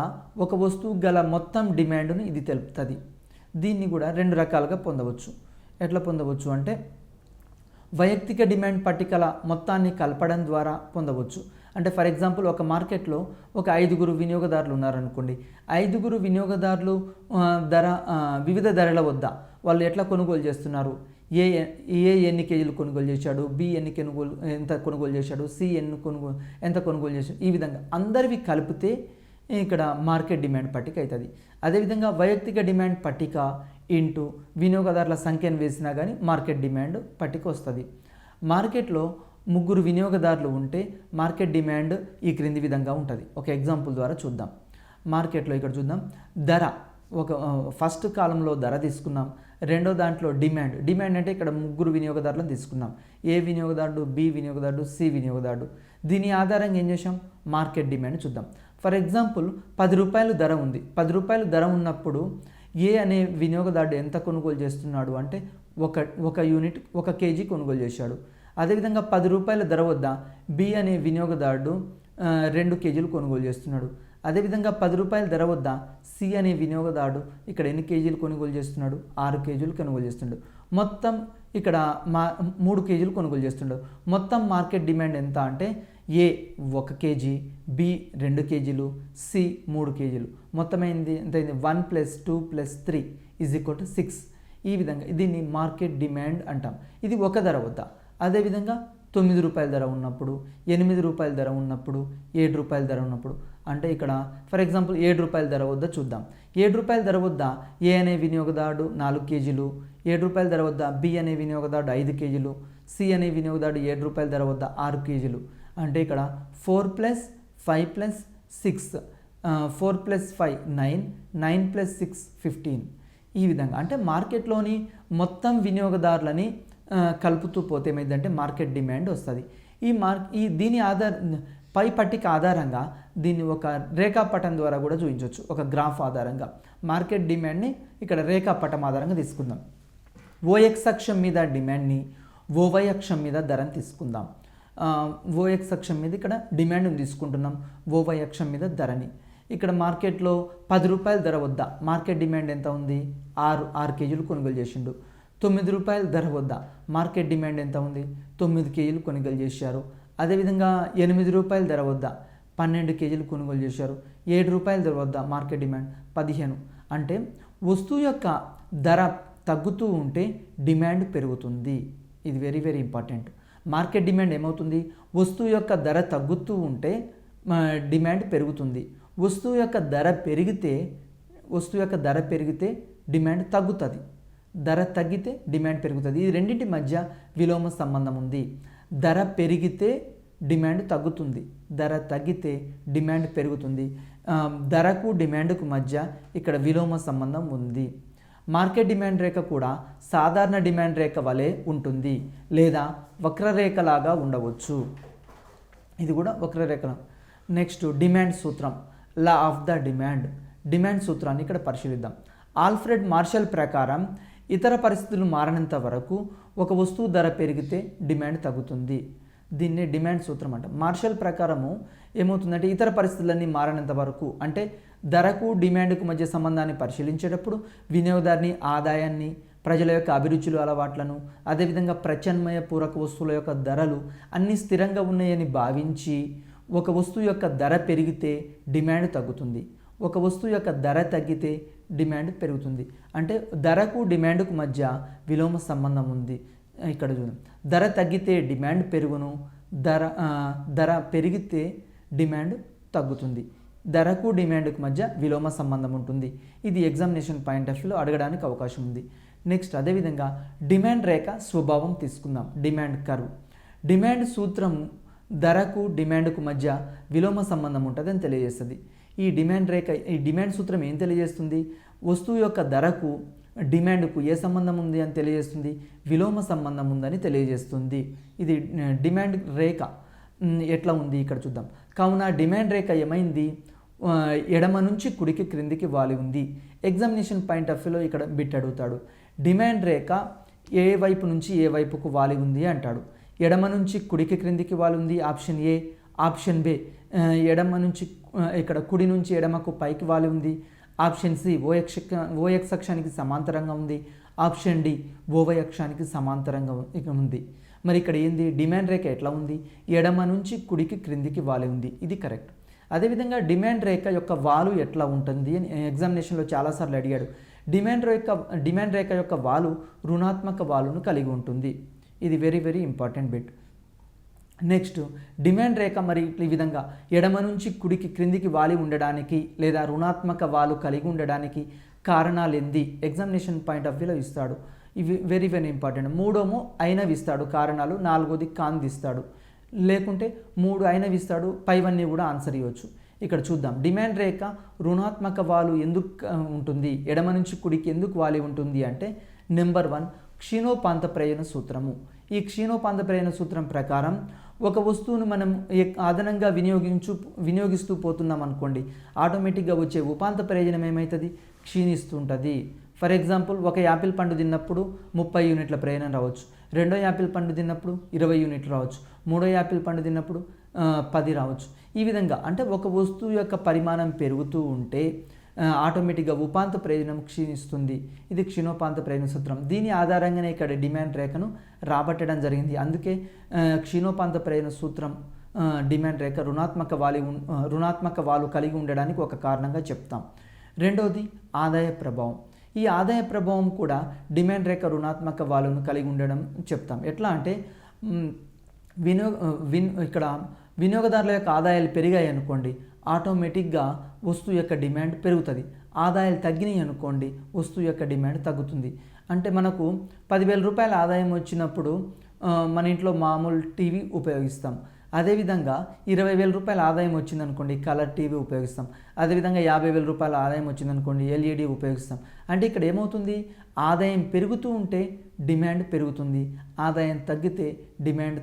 S1: ఒక వస్తువు గల మొత్తం డిమాండ్ను ఇది తెలుపుతుంది. దీన్ని కూడా 2 రకాలుగా పొందవచ్చు. ఎట్లా పొందవచ్చు అంటే వైయక్తిక డిమాండ్ పట్టికల మొత్తాన్ని కలపడం ద్వారా పొందవచ్చు. అంటే ఫర్ ఎగ్జాంపుల్ ఒక మార్కెట్లో ఒక 5 వినియోగదారులు ఉన్నారనుకోండి. 5 వినియోగదారులు వివిధ ధరల వద్ద వాళ్ళు ఎట్లా కొనుగోలు చేస్తున్నారు, ఏ ఎన్ని కేజీలు కొనుగోలు చేశాడు, బి ఎంత కొనుగోలు చేశాడు, సి ఎంత కొనుగోలు చేశాడు. ఈ విధంగా అందరివి కలిపితే ఇక్కడ మార్కెట్ డిమాండ్ పట్టిక అవుతుంది. అదేవిధంగా వైయక్తిక డిమాండ్ పట్టిక ఇంటూ వినియోగదారుల సంఖ్యను వేసినా కానీ మార్కెట్ డిమాండ్ పట్టిక వస్తుంది. మార్కెట్లో 3 వినియోగదారులు ఉంటే మార్కెట్ డిమాండ్ ఈ క్రింది విధంగా ఉంటుంది. ఒక ఎగ్జాంపుల్ ద్వారా చూద్దాం. మార్కెట్లో ఇక్కడ చూద్దాం. ధర ఒక ఫస్ట్ కాలంలో ధర తీసుకున్నాం. రెండో దాంట్లో డిమాండ్ అంటే ఇక్కడ 3 వినియోగదారులను తీసుకున్నాం. ఏ వినియోగదారుడు, బి వినియోగదారుడు, సి వినియోగదారుడు. దీని ఆధారంగా ఏం చేసాం, మార్కెట్ డిమాండ్ చూద్దాం. ఫర్ ఎగ్జాంపుల్ 10 రూపాయలు ధర ఉంది. 10 రూపాయలు ధర ఉన్నప్పుడు ఏ అనే వినియోగదారుడు ఎంత కొనుగోలు చేస్తున్నాడు అంటే ఒక యూనిట్ 1 కేజీ కొనుగోలు చేశాడు. అదేవిధంగా 10 రూపాయల ధర వద్ద బి అనే వినియోగదారుడు 2 కేజీలు కొనుగోలు చేస్తున్నాడు. అదేవిధంగా 10 రూపాయల ధర వద్ద సి అనే వినియోగదారుడు ఇక్కడ ఎన్ని కేజీలు కొనుగోలు చేస్తున్నాడు, 6 కేజీలు కొనుగోలు చేస్తున్నాడు. మొత్తం ఇక్కడ 3 కేజీలు కొనుగోలు చేస్తున్నాడు. మొత్తం మార్కెట్ డిమాండ్ ఎంత అంటే ఏ 1 కేజీ, బి 2 కేజీలు, సి 3 కేజీలు. మొత్తం అయింది ఎంత అయింది, 1 + 2 + 3 = 6. ఈ విధంగా దీన్ని మార్కెట్ డిమాండ్ అంటాం. ఇది ఒక ధర వద్ద. అదేవిధంగా 9 రూపాయల ధర ఉన్నప్పుడు, 8 రూపాయల ధర ఉన్నప్పుడు, 7 రూపాయల ధర ఉన్నప్పుడు, అంటే ఇక్కడ ఫర్ ఎగ్జాంపుల్ 7 రూపాయల ధర వద్ద చూద్దాం. 7 రూపాయల ధర వద్ద ఏ అనే వినియోగదారుడు 4 కేజీలు, 7 రూపాయల ధర వద్ద బి అనే వినియోగదారుడు 5 కేజీలు, సి అనే వినియోగదారుడు 7 రూపాయల ధర వద్ద 6 కేజీలు. అంటే ఇక్కడ 4 + 5 + 6, 4 + 5 9, 9 + 6 15. ఈ విధంగా అంటే మార్కెట్లోని మొత్తం వినియోగదారులని కలుపుతూ పోతే ఏమైందంటే మార్కెట్ డిమాండ్ వస్తుంది. దీని పై పట్టిక ఆధారంగా దీన్ని ఒక రేఖాపటం ద్వారా కూడా చూపించవచ్చు. ఒక గ్రాఫ్ ఆధారంగా మార్కెట్ డిమాండ్ని ఇక్కడ రేఖాపటం ఆధారంగా తీసుకుందాం. ఓఎక్స్ అక్షం మీద డిమాండ్ని, ఓవై అక్షం మీద ధరని తీసుకుందాం. ఓఎక్స్ అక్షం మీద ఇక్కడ డిమాండ్ని తీసుకుంటున్నాం, ఓవై అక్షం మీద ధరని. ఇక్కడ మార్కెట్లో 10 రూపాయల ధర వద్ద మార్కెట్ డిమాండ్ ఎంత ఉంది, 6 కేజీలు కొనుగోలు చేసిండు. 9 రూపాయల ధర వద్ద మార్కెట్ డిమాండ్ ఎంత ఉంది, 9 కేజీలు కొనుగోలు చేశారు. అదేవిధంగా 8 రూపాయల ధర వద్ద 12 కేజీలు కొనుగోలు చేశారు. 7 రూపాయల ధర వద్ద మార్కెట్ డిమాండ్ 15. అంటే వస్తువు యొక్క ధర తగ్గుతూ ఉంటే డిమాండ్ పెరుగుతుంది. ఇది very very important. Market demand ఏమవుతుంది, వస్తువు యొక్క ధర తగ్గుతూ ఉంటే డిమాండ్ పెరుగుతుంది. వస్తువు యొక్క ధర పెరిగితే డిమాండ్ తగ్గుతుంది. ధర తగ్గితే డిమాండ్ పెరుగుతుంది. ఈ రెండింటి మధ్య విలోమ సంబంధం ఉంది. ధర పెరిగితే డిమాండ్ తగ్గుతుంది, ధర తగ్గితే డిమాండ్ పెరుగుతుంది. ధరకు డిమాండ్కు మధ్య ఇక్కడ విలోమ సంబంధం ఉంది. మార్కెట్ డిమాండ్ రేఖ కూడా సాధారణ డిమాండ్ రేఖ వలె ఉంటుంది లేదా వక్రరేఖలాగా ఉండవచ్చు. ఇది కూడా వక్రరేఖ. నెక్స్ట్ డిమాండ్ సూత్రం, లా ఆఫ్ ద డిమాండ్ సూత్రాన్ని ఇక్కడ పరిశీలిద్దాం. ఆల్ఫ్రెడ్ మార్షల్ ప్రకారం ఇతర పరిస్థితులు మారనంత వరకు ఒక వస్తువు ధర పెరిగితే డిమాండ్ తగ్గుతుంది. దీన్ని డిమాండ్ సూత్రం అంట. మార్షల్ ప్రకారము ఏమవుతుందంటే ఇతర పరిస్థితులన్నీ మారనంత వరకు అంటే ధరకు డిమాండ్కు మధ్య సంబంధాన్ని పరిశీలించేటప్పుడు వినియోగదారుని ఆదాయాన్ని, ప్రజల యొక్క అభిరుచులు అలవాట్లను, అదేవిధంగా ప్రత్యామ్నాయ పూరక వస్తువుల యొక్క ధరలు అన్నీ స్థిరంగా ఉన్నాయని భావించి ఒక వస్తువు యొక్క ధర పెరిగితే డిమాండ్ తగ్గుతుంది, ఒక వస్తువు యొక్క ధర తగ్గితే డిమాండ్ పెరుగుతుంది. అంటే ధరకు డిమాండ్కు మధ్య విలోమ సంబంధం ఉంది. ఇక్కడ చూద్దాం, ధర తగ్గితే డిమాండ్ పెరుగును, ధర పెరిగితే డిమాండ్ తగ్గుతుంది. ధరకు డిమాండ్కు మధ్య విలోమ సంబంధం ఉంటుంది. ఇది ఎగ్జామినేషన్ పాయింట్ ఆఫ్ వ్యూలో అడగడానికి అవకాశం ఉంది. నెక్స్ట్ అదేవిధంగా డిమాండ్ రేఖ స్వభావం తీసుకుందాం. Demand curve. డిమాండ్ సూత్రం ధరకు డిమాండ్కు మధ్య విలోమ సంబంధం ఉంటుందని తెలియజేస్తుంది. ఈ డిమాండ్ సూత్రం ఏం తెలియజేస్తుంది, వస్తువు యొక్క ధరకు డిమాండ్కు ఏ సంబంధం ఉంది అని తెలియజేస్తుంది, విలోమ సంబంధం ఉందని తెలియజేస్తుంది. ఇది డిమాండ్ రేఖ ఎట్లా ఉంది ఇక్కడ చూద్దాం. కావున డిమాండ్ రేఖ ఏమైంది, ఎడమ నుంచి కుడికి క్రిందికి వాలి ఉంది. ఎగ్జామినేషన్ పాయింట్ ఆఫ్ వ్యూలో ఇక్కడ బిట్ అడుగుతాడు. డిమాండ్ రేఖ ఏ వైపు నుంచి ఏ వైపుకు వాలి ఉంది అంటాడు. ఎడమ నుంచి కుడికి క్రిందికి వాలి ఉంది, ఆప్షన్ ఏ. ఆప్షన్ బి ఎడమ నుంచి ఇక్కడ కుడి నుంచి ఎడమకు పైకి వాలి ఉంది. ఆప్షన్ సి ఓఎక్స్ అక్షానికి సమాంతరంగా ఉంది. ఆప్షన్ డి ఓవై అక్షానికి సమాంతరంగా ఉంది. మరి ఇక్కడ ఏంది, డిమాండ్ రేఖ ఎట్లా ఉంది, ఎడమ నుంచి కుడికి క్రిందికి వాలి ఉంది. ఇది కరెక్ట్. అదేవిధంగా డిమాండ్ రేఖ యొక్క వాలు ఎట్లా ఉంటుంది అని ఎగ్జామినేషన్లో చాలాసార్లు అడిగాడు. డిమాండ్ రేఖ యొక్క వాలు రుణాత్మక వాలును కలిగి ఉంటుంది. ఇది very very important bit. Next demand రేఖ మరి ఈ విధంగా ఎడమ నుంచి కుడికి క్రిందికి వాలి ఉండడానికి లేదా రుణాత్మక వాలు కలిగి ఉండడానికి కారణాలు ఏంది ఎగ్జామినేషన్ పాయింట్ ఆఫ్ వ్యూలో ఇస్తాడు. ఇవి వెరీ వెరీ ఇంపార్టెంట్. మూడోమో అయినవి ఇస్తాడు కారణాలు, నాలుగోది కాంది ఇస్తాడు, లేకుంటే మూడు అయినవి ఇస్తాడు, పైవన్నీ కూడా ఆన్సర్ ఇవ్వచ్చు. ఇక్కడ చూద్దాం. డిమాండ్ రేఖ రుణాత్మక వాలు ఎందుకు ఉంటుంది, ఎడమ నుంచి కుడికి ఎందుకు వాలి ఉంటుంది అంటే నెంబర్ 1 క్షీణోపాంత ప్రయోజన సూత్రము. ఈ క్షీణోపాంత ప్రయోజన సూత్రం ప్రకారం ఒక వస్తువును మనం అదనంగా వినియోగిస్తూ పోతున్నాం అనుకోండి, ఆటోమేటిక్గా వచ్చే ఉపాంత ప్రయోజనం ఏమవుతుంది, క్షీణిస్తుంటుంది. ఫర్ ఎగ్జాంపుల్ ఒక యాపిల్ పండు తిన్నప్పుడు 30 యూనిట్ల ప్రయోజనం రావచ్చు, రెండో యాపిల్ పండు తిన్నప్పుడు 20 యూనిట్లు రావచ్చు, మూడో యాపిల్ పండు తిన్నప్పుడు 10 రావచ్చు. ఈ విధంగా అంటే ఒక వస్తువు యొక్క పరిమాణం పెరుగుతూ ఉంటే ఆటోమేటిక్గా ఉపాంత ప్రయోజనం క్షీణిస్తుంది. ఇది క్షీణోపాంత ప్రయోజన సూత్రం. దీని ఆధారంగానే ఇక్కడ డిమాండ్ రేఖను రాబట్టడం జరిగింది. అందుకే క్షీణోపాంత ప్రయోజన సూత్రం డిమాండ్ రేఖ రుణాత్మక వాలు కలిగి ఉండడానికి ఒక కారణంగా చెప్తాం. రెండవది ఆదాయ ప్రభావం. ఈ ఆదాయ ప్రభావం కూడా డిమాండ్ రేఖ రుణాత్మక వాలును కలిగి ఉండడం చెప్తాం. ఎట్లా అంటే ఇక్కడ వినియోగదారుల యొక్క ఆదాయాలు పెరిగాయి అనుకోండి, ఆటోమేటిక్గా వస్తువు యొక్క డిమాండ్ పెరుగుతుంది. ఆదాయాలు తగ్గినాయి అనుకోండి, వస్తువు యొక్క డిమాండ్ తగ్గుతుంది. అంటే మనకు 10,000 రూపాయల ఆదాయం వచ్చినప్పుడు మన ఇంట్లో మామూలు టీవీ ఉపయోగిస్తాం. అదేవిధంగా 20,000 రూపాయల ఆదాయం వచ్చిందనుకోండి, కలర్ టీవీ ఉపయోగిస్తాం. అదేవిధంగా 50,000 రూపాయల ఆదాయం వచ్చిందనుకోండి, ఎల్ఈడి ఉపయోగిస్తాం. అంటే ఇక్కడ ఏమవుతుంది, ఆదాయం పెరుగుతూ ఉంటే డిమాండ్ పెరుగుతుంది, ఆదాయం తగ్గితే డిమాండ్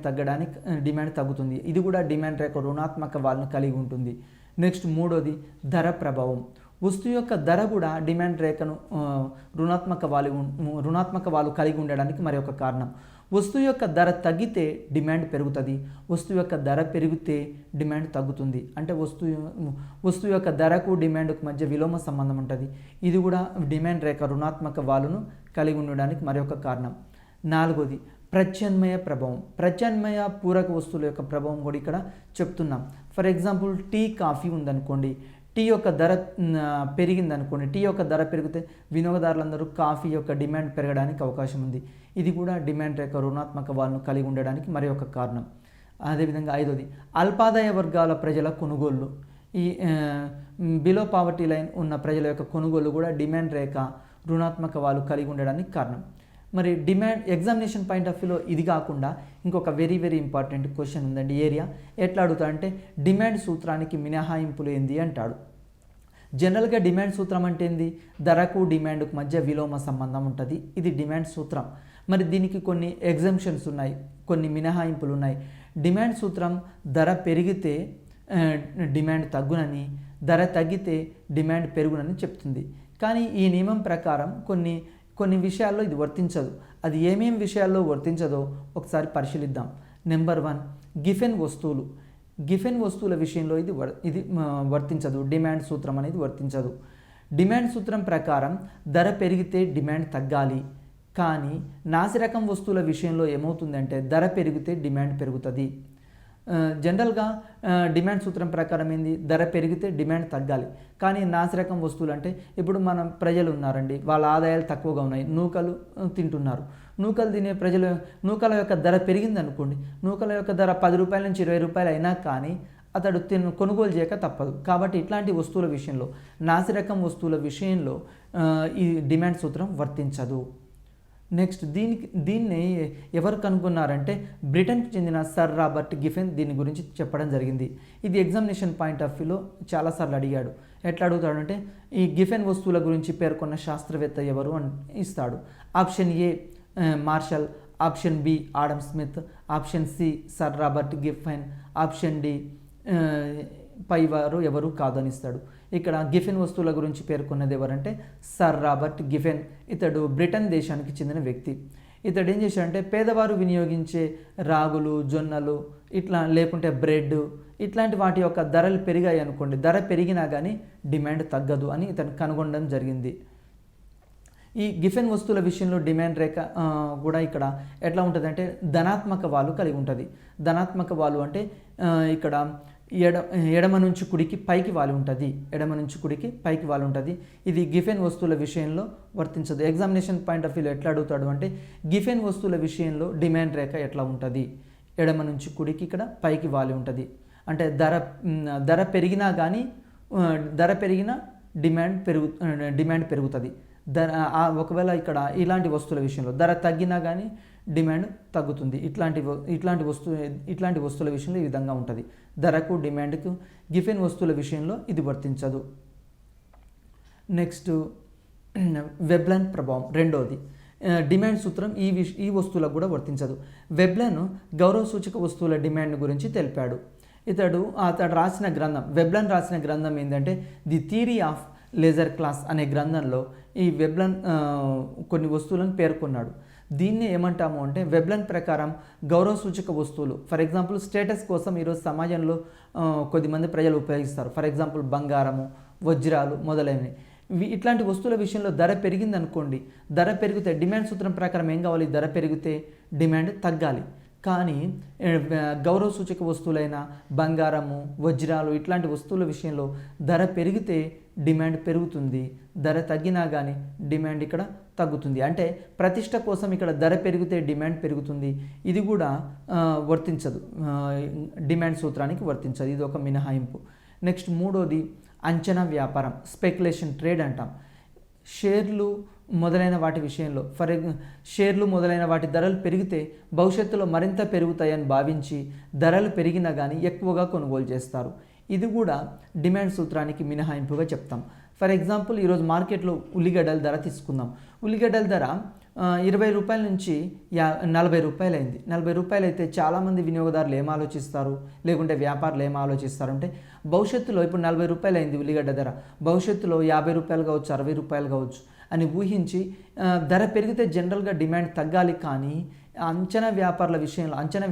S1: తగ్గుతుంది. ఇది కూడా డిమాండ్ రేఖ రుణాత్మక వాలును కలిగి ఉంటుంది. నెక్స్ట్ మూడోది ధర ప్రభావం. వస్తువు యొక్క ధర కూడా డిమాండ్ రేఖను రుణాత్మక వాలు కలిగి ఉండడానికి మరి ఒక కారణం. వస్తువు యొక్క ధర తగ్గితే డిమాండ్ పెరుగుతుంది, వస్తువు యొక్క ధర పెరిగితే డిమాండ్ తగ్గుతుంది. అంటే వస్తువు యొక్క ధరకు డిమాండ్కు మధ్య విలోమ సంబంధం ఉంటుంది. ఇది కూడా డిమాండ్ రేఖ రుణాత్మక వాలును కలిగి ఉండడానికి మరి ఒక కారణం. నాలుగోది ప్రత్యామ్నాయ ప్రభావం. ప్రత్యామ్నాయ పూరక వస్తువుల యొక్క ప్రభావం కూడా ఇక్కడ చెప్తున్నాం. ఫర్ ఎగ్జాంపుల్ టీ, కాఫీ ఉందనుకోండి, టీ యొక్క ధర పెరిగిందనుకోండి, టీ యొక్క ధర పెరిగితే వినియోగదారులందరూ కాఫీ యొక్క డిమాండ్ పెరగడానికి అవకాశం ఉంది. ఇది కూడా డిమాండ్ రేఖ రుణాత్మక వాలును కలిగి ఉండడానికి మరి ఒక కారణం. అదేవిధంగా ఐదోది అల్పాదాయ వర్గాల ప్రజల కొనుగోళ్ళు. ఈ బిలో పావర్టీ లైన్ ఉన్న ప్రజల యొక్క కొనుగోలు కూడా డిమాండ్ రేఖ రుణాత్మక వాలు కలిగి ఉండడానికి కారణం. మరి డిమాండ్ ఎగ్జామినేషన్ పాయింట్ ఆఫ్ వ్యూలో ఇది కాకుండా ఇంకొక వెరీ వెరీ ఇంపార్టెంట్ క్వశ్చన్ ఉందండి. ఏరియా ఎట్లా అడుగుతా అంటే డిమాండ్ సూత్రానికి మినహాయింపులు ఏంది అంటాడు. జనరల్గా డిమాండ్ సూత్రం అంటే ఏంది, ధరకు డిమాండ్కు మధ్య విలోమ సంబంధం ఉంటుంది. ఇది డిమాండ్ సూత్రం. మరి దీనికి కొన్ని ఎగ్జంప్షన్స్ ఉన్నాయి, కొన్ని మినహాయింపులు ఉన్నాయి. డిమాండ్ సూత్రం ధర పెరిగితే డిమాండ్ తగ్గునని, ధర తగ్గితే డిమాండ్ పెరుగునని చెప్తుంది. కానీ ఈ నియమం ప్రకారం కొన్ని విషయాల్లో ఇది వర్తించదు. అది ఏమేమి విషయాల్లో వర్తించదో ఒకసారి పరిశీలిద్దాం. నెంబర్ 1 గిఫెన్ వస్తువుల విషయంలో ఇది వర్తించదు. డిమాండ్ సూత్రం అనేది వర్తించదు. డిమాండ్ సూత్రం ప్రకారం ధర పెరిగితే డిమాండ్ తగ్గాలి. కానీ నాసిరకం వస్తువుల విషయంలో ఏమవుతుందంటే ధర పెరిగితే డిమాండ్ పెరుగుతుంది. జనరల్గా డిమాండ్ సూత్రం ప్రకారం ఏంది, ధర పెరిగితే డిమాండ్ తగ్గాలి. కానీ నాసిరకం వస్తువులు అంటే ఇప్పుడు మనం ప్రజలు ఉన్నారండి, వాళ్ళ ఆదాయాలు తక్కువగా ఉన్నాయి, నూకలు తింటున్నారు. నూకలు తినే ప్రజలు నూకల యొక్క ధర పెరిగింది అనుకోండి, నూకల యొక్క ధర 10 రూపాయల నుంచి 20 రూపాయలు అయినా కానీ అతడు కొనుగోలు చేయక తప్పదు. కాబట్టి ఇట్లాంటి వస్తువుల విషయంలో, నాసిరకం వస్తువుల విషయంలో ఈ డిమాండ్ సూత్రం వర్తించదు. నెక్స్ట్ దీన్ని ఎవరు కనుగొన్నారంటే బ్రిటన్కి చెందిన సర్ రాబర్ట్ గిఫెన్ దీని గురించి చెప్పడం జరిగింది. ఇది ఎగ్జామినేషన్ పాయింట్ ఆఫ్ వ్యూలో చాలాసార్లు అడిగాడు. ఎట్లా అడుగుతాడంటే ఈ గిఫెన్ వస్తువుల గురించి పేర్కొన్న శాస్త్రవేత్త ఎవరు అని ఇస్తాడు. Option A Marshall, option B Adam Smith, option C sir Robert Giffen, option D పైవారు ఎవరు కాదని ఇస్తాడు. ఇక్కడ గిఫెన్ వస్తువుల గురించి పేర్కొన్నది ఎవరంటే సర్ రాబర్ట్ గిఫెన్. ఇతడు బ్రిటన్ దేశానికి చెందిన వ్యక్తి. ఇతడు ఏం చేశాడంటే పేదవారు వినియోగించే రాగులు, జొన్నలు ఇట్లా లేకుంటే బ్రెడ్ ఇట్లాంటి వాటి యొక్క ధరలు పెరిగాయి అనుకోండి, ధర పెరిగినా కానీ డిమాండ్ తగ్గదు అని ఇతను కనుగొనడం జరిగింది. ఈ గిఫెన్ వస్తువుల విషయంలో డిమాండ్ రేఖ కూడా ఇక్కడ ఎట్లా ఉంటుంది అంటే ధనాత్మక వాలు కలిగి ఉంటుంది. ధనాత్మక వాలు అంటే ఇక్కడ ఎడమ నుంచి కుడికి పైకి వాలి ఉంటుంది. ఎడమ నుంచి కుడికి పైకి వాలి ఉంటుంది. ఇది గిఫెన్ వస్తువుల విషయంలో వర్తించదు. ఎగ్జామినేషన్ పాయింట్ ఆఫ్ వ్యూలో ఎట్లా అడుగుతాడు అంటే గిఫెన్ వస్తువుల విషయంలో డిమాండ్ రేఖ ఎట్లా ఉంటుంది, ఎడమ నుంచి కుడికి ఇక్కడ పైకి వాలి ఉంటుంది. అంటే ధర పెరిగినా కానీ ధర పెరిగినా డిమాండ్ పెరుగుతుంది. ఒకవేళ ఇక్కడ ఇలాంటి వస్తువుల విషయంలో ధర తగ్గినా కానీ డిమాండ్ తగ్గుతుంది. ఇట్లాంటి వస్తువుల విషయంలో ఈ విధంగా ఉంటుంది. ధరకు డిమాండ్కు గిఫెన్ వస్తువుల విషయంలో ఇది వర్తించదు. నెక్స్ట్ వెబ్లన్ ప్రభావం రెండవది. డిమాండ్ సూత్రం ఈ వస్తువులకు కూడా వర్తించదు. వెబ్లన్ గౌరవ సూచక వస్తువుల డిమాండ్ గురించి తెలిపాడు. అతడు రాసిన గ్రంథం, వెబ్లన్ రాసిన గ్రంథం ఏంటంటే the theory of laser class అనే గ్రంథంలో ఈ వెబ్లన్ కొన్ని వస్తువులను పేర్కొన్నాడు. దీన్ని ఏమంటాము అంటే వెబ్లన్ ప్రకారం గౌరవ సూచక వస్తువులు, ఫర్ ఎగ్జాంపుల్ స్టేటస్ కోసం ఈరోజు సమాజంలో కొద్దిమంది ప్రజలు ఉపయోగిస్తారు. ఫర్ ఎగ్జాంపుల్ బంగారము, వజ్రాలు మొదలైనవి. ఇట్లాంటి వస్తువుల విషయంలో ధర పెరిగింది అనుకోండి, ధర పెరిగితే డిమాండ్ సూత్రం ప్రకారం ఏం కావాలి? ధర పెరిగితే డిమాండ్ తగ్గాలి. కానీ గౌరవ సూచక వస్తువులైన బంగారము, వజ్రాలు ఇట్లాంటి వస్తువుల విషయంలో ధర పెరిగితే డిమాండ్ పెరుగుతుంది, ధర తగ్గినా కానీ డిమాండ్ ఇక్కడ తగ్గుతుంది. అంటే ప్రతిష్ట కోసం ఇక్కడ ధర పెరిగితే డిమాండ్ పెరుగుతుంది. ఇది కూడా వర్తించదు, డిమాండ్ సూత్రానికి వర్తించదు. ఇది ఒక మినహాయింపు. నెక్స్ట్ మూడోది అంచనా వ్యాపారం, స్పెక్యులేషన్ ట్రేడ్ అంటాం. షేర్లు మొదలైన వాటి విషయంలో షేర్లు మొదలైన వాటి ధరలు పెరిగితే భవిష్యత్తులో మరింత పెరుగుతాయని భావించి ధరలు పెరిగినా కానీ ఎక్కువగా కొనుగోలు చేస్తారు. ఇది కూడా డిమాండ్ సూత్రానికి మినహాయింపుగా చెప్తాం. ఫర్ ఎగ్జాంపుల్ ఈరోజు మార్కెట్లో ఉల్లిగడ్డల ధర తీసుకుందాం. ఉల్లిగడ్డల ధర 20 రూపాయల నుంచి 40 రూపాయలు అయింది. 40 రూపాయలు అయితే చాలామంది వినియోగదారులు ఏం ఆలోచిస్తారు, లేకుంటే వ్యాపారులు ఏం ఆలోచిస్తారు అంటే భవిష్యత్తులో ఇప్పుడు 40 రూపాయలు అయింది ఉల్లిగడ్డ ధర, భవిష్యత్తులో 50 రూపాయలు కావచ్చు, 60 రూపాయలు కావచ్చు అని ఊహించి ధర పెరిగితే జనరల్గా డిమాండ్ తగ్గాలి. కానీ అంచనా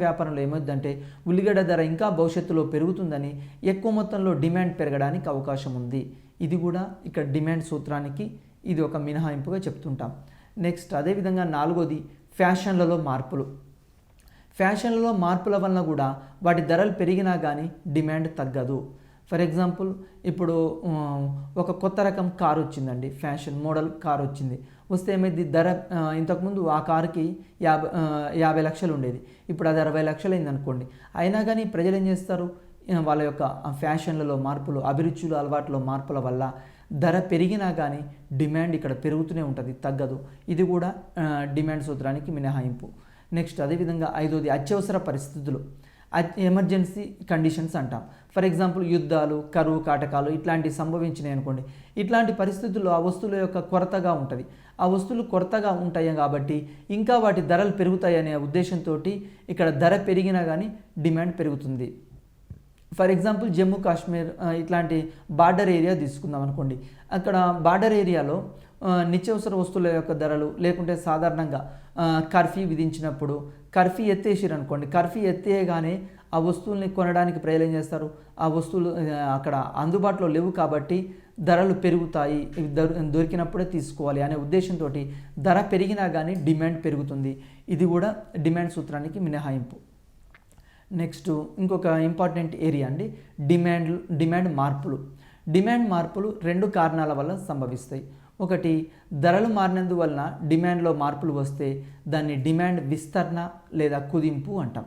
S1: వ్యాపారంలో ఏమవుతుందంటే ఉల్లిగడ్డ ధర ఇంకా భవిష్యత్తులో పెరుగుతుందని ఎక్కువ మొత్తంలో డిమాండ్ పెరగడానికి అవకాశం ఉంది. ఇది కూడా ఇక్కడ డిమాండ్ సూత్రానికి ఇది ఒక మినహాయింపుగా చెప్తుంటాం. నెక్స్ట్ అదేవిధంగా నాలుగోది ఫ్యాషన్లలో మార్పులు. ఫ్యాషన్లలో మార్పుల వలన కూడా వాటి ధరలు పెరిగినా కానీ డిమాండ్ తగ్గదు. ఫర్ ఎగ్జాంపుల్ ఇప్పుడు ఒక కొత్త రకం కారు వచ్చిందండి, ఫ్యాషన్ మోడల్ కారు వచ్చింది. వస్తే ఏమైంది, ధర ఇంతకుముందు ఆ కారుకి 50 లక్షలు ఉండేది, ఇప్పుడు అది 60 లక్షలు అయింది అనుకోండి. అయినా కానీ ప్రజలు ఏం చేస్తారు, వాళ్ళ యొక్క ఫ్యాషన్లలో మార్పులు, అభిరుచులు, అలవాట్ల మార్పుల వల్ల ధర పెరిగినా కానీ డిమాండ్ ఇక్కడ పెరుగుతూనే ఉంటుంది, తగ్గదు. ఇది కూడా డిమాండ్ సూత్రానికి మినహాయింపు. నెక్స్ట్ అదేవిధంగా ఐదోది అత్యవసర పరిస్థితులు, ఎమర్జెన్సీ కండిషన్స్ అంటాం. ఫర్ ఎగ్జాంపుల్ యుద్ధాలు, కరువు కాటకాలు ఇట్లాంటివి సంభవించినాయి అనుకోండి. ఇట్లాంటి పరిస్థితుల్లో ఆ వస్తువుల యొక్క కొరతగా ఉంటుంది. ఆ వస్తువులు కొరతగా ఉంటాయి కాబట్టి ఇంకా వాటి ధరలు పెరుగుతాయి అనే ఉద్దేశంతో ఇక్కడ ధర పెరిగినా కానీ డిమాండ్ పెరుగుతుంది. ఫర్ ఎగ్జాంపుల్ జమ్మూ కాశ్మీర్ ఇట్లాంటి బార్డర్ ఏరియా తీసుకుందాం అనుకోండి. అక్కడ బార్డర్ ఏరియాలో నిత్యావసర వస్తువుల యొక్క ధరలు, లేకుంటే సాధారణంగా కర్ఫ్యూ విధించినప్పుడు కర్ఫ్యూ ఎత్తేసారు అనుకోండి. కర్ఫ్యూ ఎత్తేయగానే ఆ వస్తువుల్ని కొనడానికి ప్రజలు ఏం చేస్తారు, ఆ వస్తువులు అక్కడ అందుబాటులో లేవు కాబట్టి ధరలు పెరుగుతాయి, దొరికినప్పుడే తీసుకోవాలి అనే ఉద్దేశంతో ధర పెరిగినా కానీ డిమాండ్ పెరుగుతుంది. ఇది కూడా డిమాండ్ సూత్రానికి మినహాయింపు. నెక్స్ట్ ఇంకొక ఇంపార్టెంట్ ఏరియా అండి, డిమాండ్ మార్పులు. డిమాండ్ మార్పులు 2 కారణాల వల్ల సంభవిస్తాయి. ఒకటి, ధరలు మారినందువలన డిమాండ్లో మార్పులు వస్తే దాన్ని డిమాండ్ విస్తరణ లేదా కుదింపు అంటాం.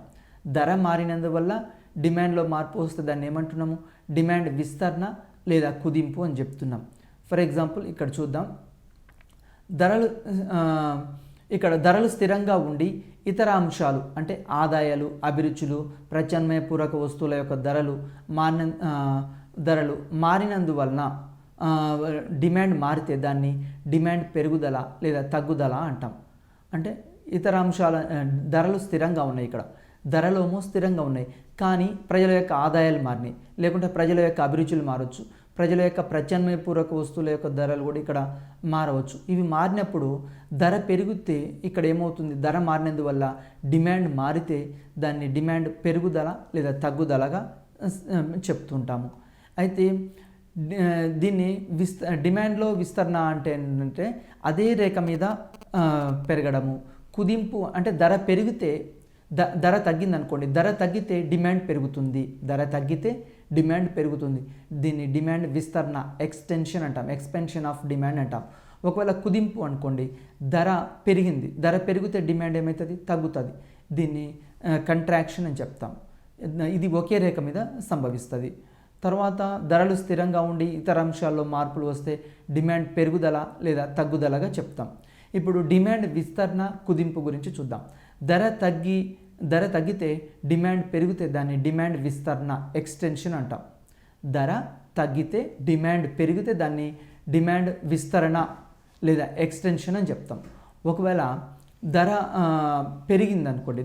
S1: ధర మారినందువల్ల డిమాండ్లో మార్పు వస్తే దాన్ని ఏమంటున్నాము, డిమాండ్ విస్తరణ లేదా కుదింపు అని చెప్తున్నాం. ఫర్ ఎగ్జాంపుల్ ఇక్కడ చూద్దాం, ధరలు స్థిరంగా ఉండి ఇతర అంశాలు అంటే ఆదాయాలు, అభిరుచులు, ప్రత్యామ్నాయ పూరక వస్తువుల యొక్క ధరలు మారినందువలన డిమాండ్ మారితే దాన్ని డిమాండ్ పెరుగుదల లేదా తగ్గుదల అంటాం. అంటే ఇతర అంశాల ధరలు స్థిరంగా ఉన్నాయి, ఇక్కడ ధరలేమో స్థిరంగా ఉన్నాయి కానీ ప్రజల యొక్క ఆదాయాలు మారినాయి, లేకుంటే ప్రజల యొక్క అభిరుచులు మారవచ్చు, ప్రజల యొక్క ప్రత్యామ్నాయ పూరక వస్తువుల యొక్క ధరలు కూడా ఇక్కడ మారవచ్చు. ఇవి మారినప్పుడు ధర పెరిగితే ఇక్కడ ఏమవుతుంది, ధర మారినందువల్ల డిమాండ్ మారితే దాన్ని డిమాండ్ పెరుగుదల లేదా తగ్గుదలగా చెప్తుంటాము. అయితే దీన్ని డిమాండ్లో విస్తరణ అంటే ఏంటంటే అదే రేఖ మీద పెరగడము. కుదింపు అంటే ధర పెరిగితే ధర తగ్గింది అనుకోండి, ధర తగ్గితే డిమాండ్ పెరుగుతుంది, ధర తగ్గితే డిమాండ్ పెరుగుతుంది. దీన్ని డిమాండ్ విస్తరణ, ఎక్స్టెన్షన్ అంటాం, ఎక్స్పెన్షన్ ఆఫ్ డిమాండ్ అంటాం. ఒకవేళ కుదింపు అనుకోండి, ధర పెరిగింది, ధర పెరిగితే డిమాండ్ ఏమవుతుంది, తగ్గుతుంది. దీన్ని కంట్రాక్షన్ అని చెప్తాం. ఇది ఒకే రేఖ మీద సంభవిస్తుంది. తర్వాత ధరలు స్థిరంగా ఉండి ఇతర అంశాల్లో మార్పులు వస్తే డిమాండ్ పెరుగుదల లేదా తగ్గుదలగా చెప్తాం. ఇప్పుడు డిమాండ్ విస్తరణ కుదింపు గురించి చూద్దాం. ధర తగ్గితే డిమాండ్ పెరిగితే దాన్ని డిమాండ్ విస్తరణ ఎక్స్టెన్షన్ అంటాం. ధర తగ్గితే డిమాండ్ పెరిగితే దాన్ని డిమాండ్ విస్తరణ లేదా ఎక్స్టెన్షన్ అని చెప్తాం. ఒకవేళ ధర పెరిగింది అనుకోండి,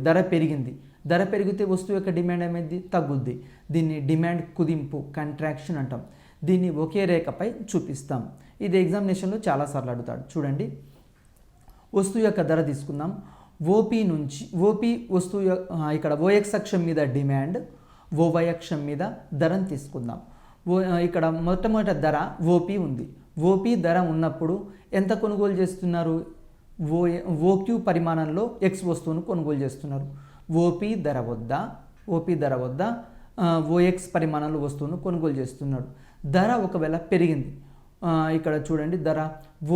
S1: ధర పెరిగితే వస్తువు యొక్క డిమాండ్ ఏమైంది? తగ్గుద్ది. దీన్ని డిమాండ్ కుదింపు కంట్రాక్షన్ అంటాం. దీన్ని ఒకే రేఖపై చూపిస్తాం. ఇది ఎగ్జామినేషన్లో చాలాసార్లు అడుగుతాడు. చూడండి, వస్తువు యొక్క ధర తీసుకుందాం. ఓపీ వస్తువు ఇక్కడ ఓఎక్స్ అక్షం మీద డిమాండ్, ఓవై అక్షం మీద ధరను తీసుకుందాం. ఇక్కడ మొట్టమొదటి ధర ఓపీ ఉంది. ఓపీ ధర ఉన్నప్పుడు ఎంత కొనుగోలు చేస్తున్నారు? ఓక్యూ పరిమాణంలో ఎక్స్ వస్తువును కొనుగోలు చేస్తున్నారు. ఓపీ ధర వద్ద ఓఎక్స్ పరిమాణంలో వస్తువును కొనుగోలు చేస్తున్నాడు. ధర ఒకవేళ పెరిగింది, ఇక్కడ చూడండి, ధర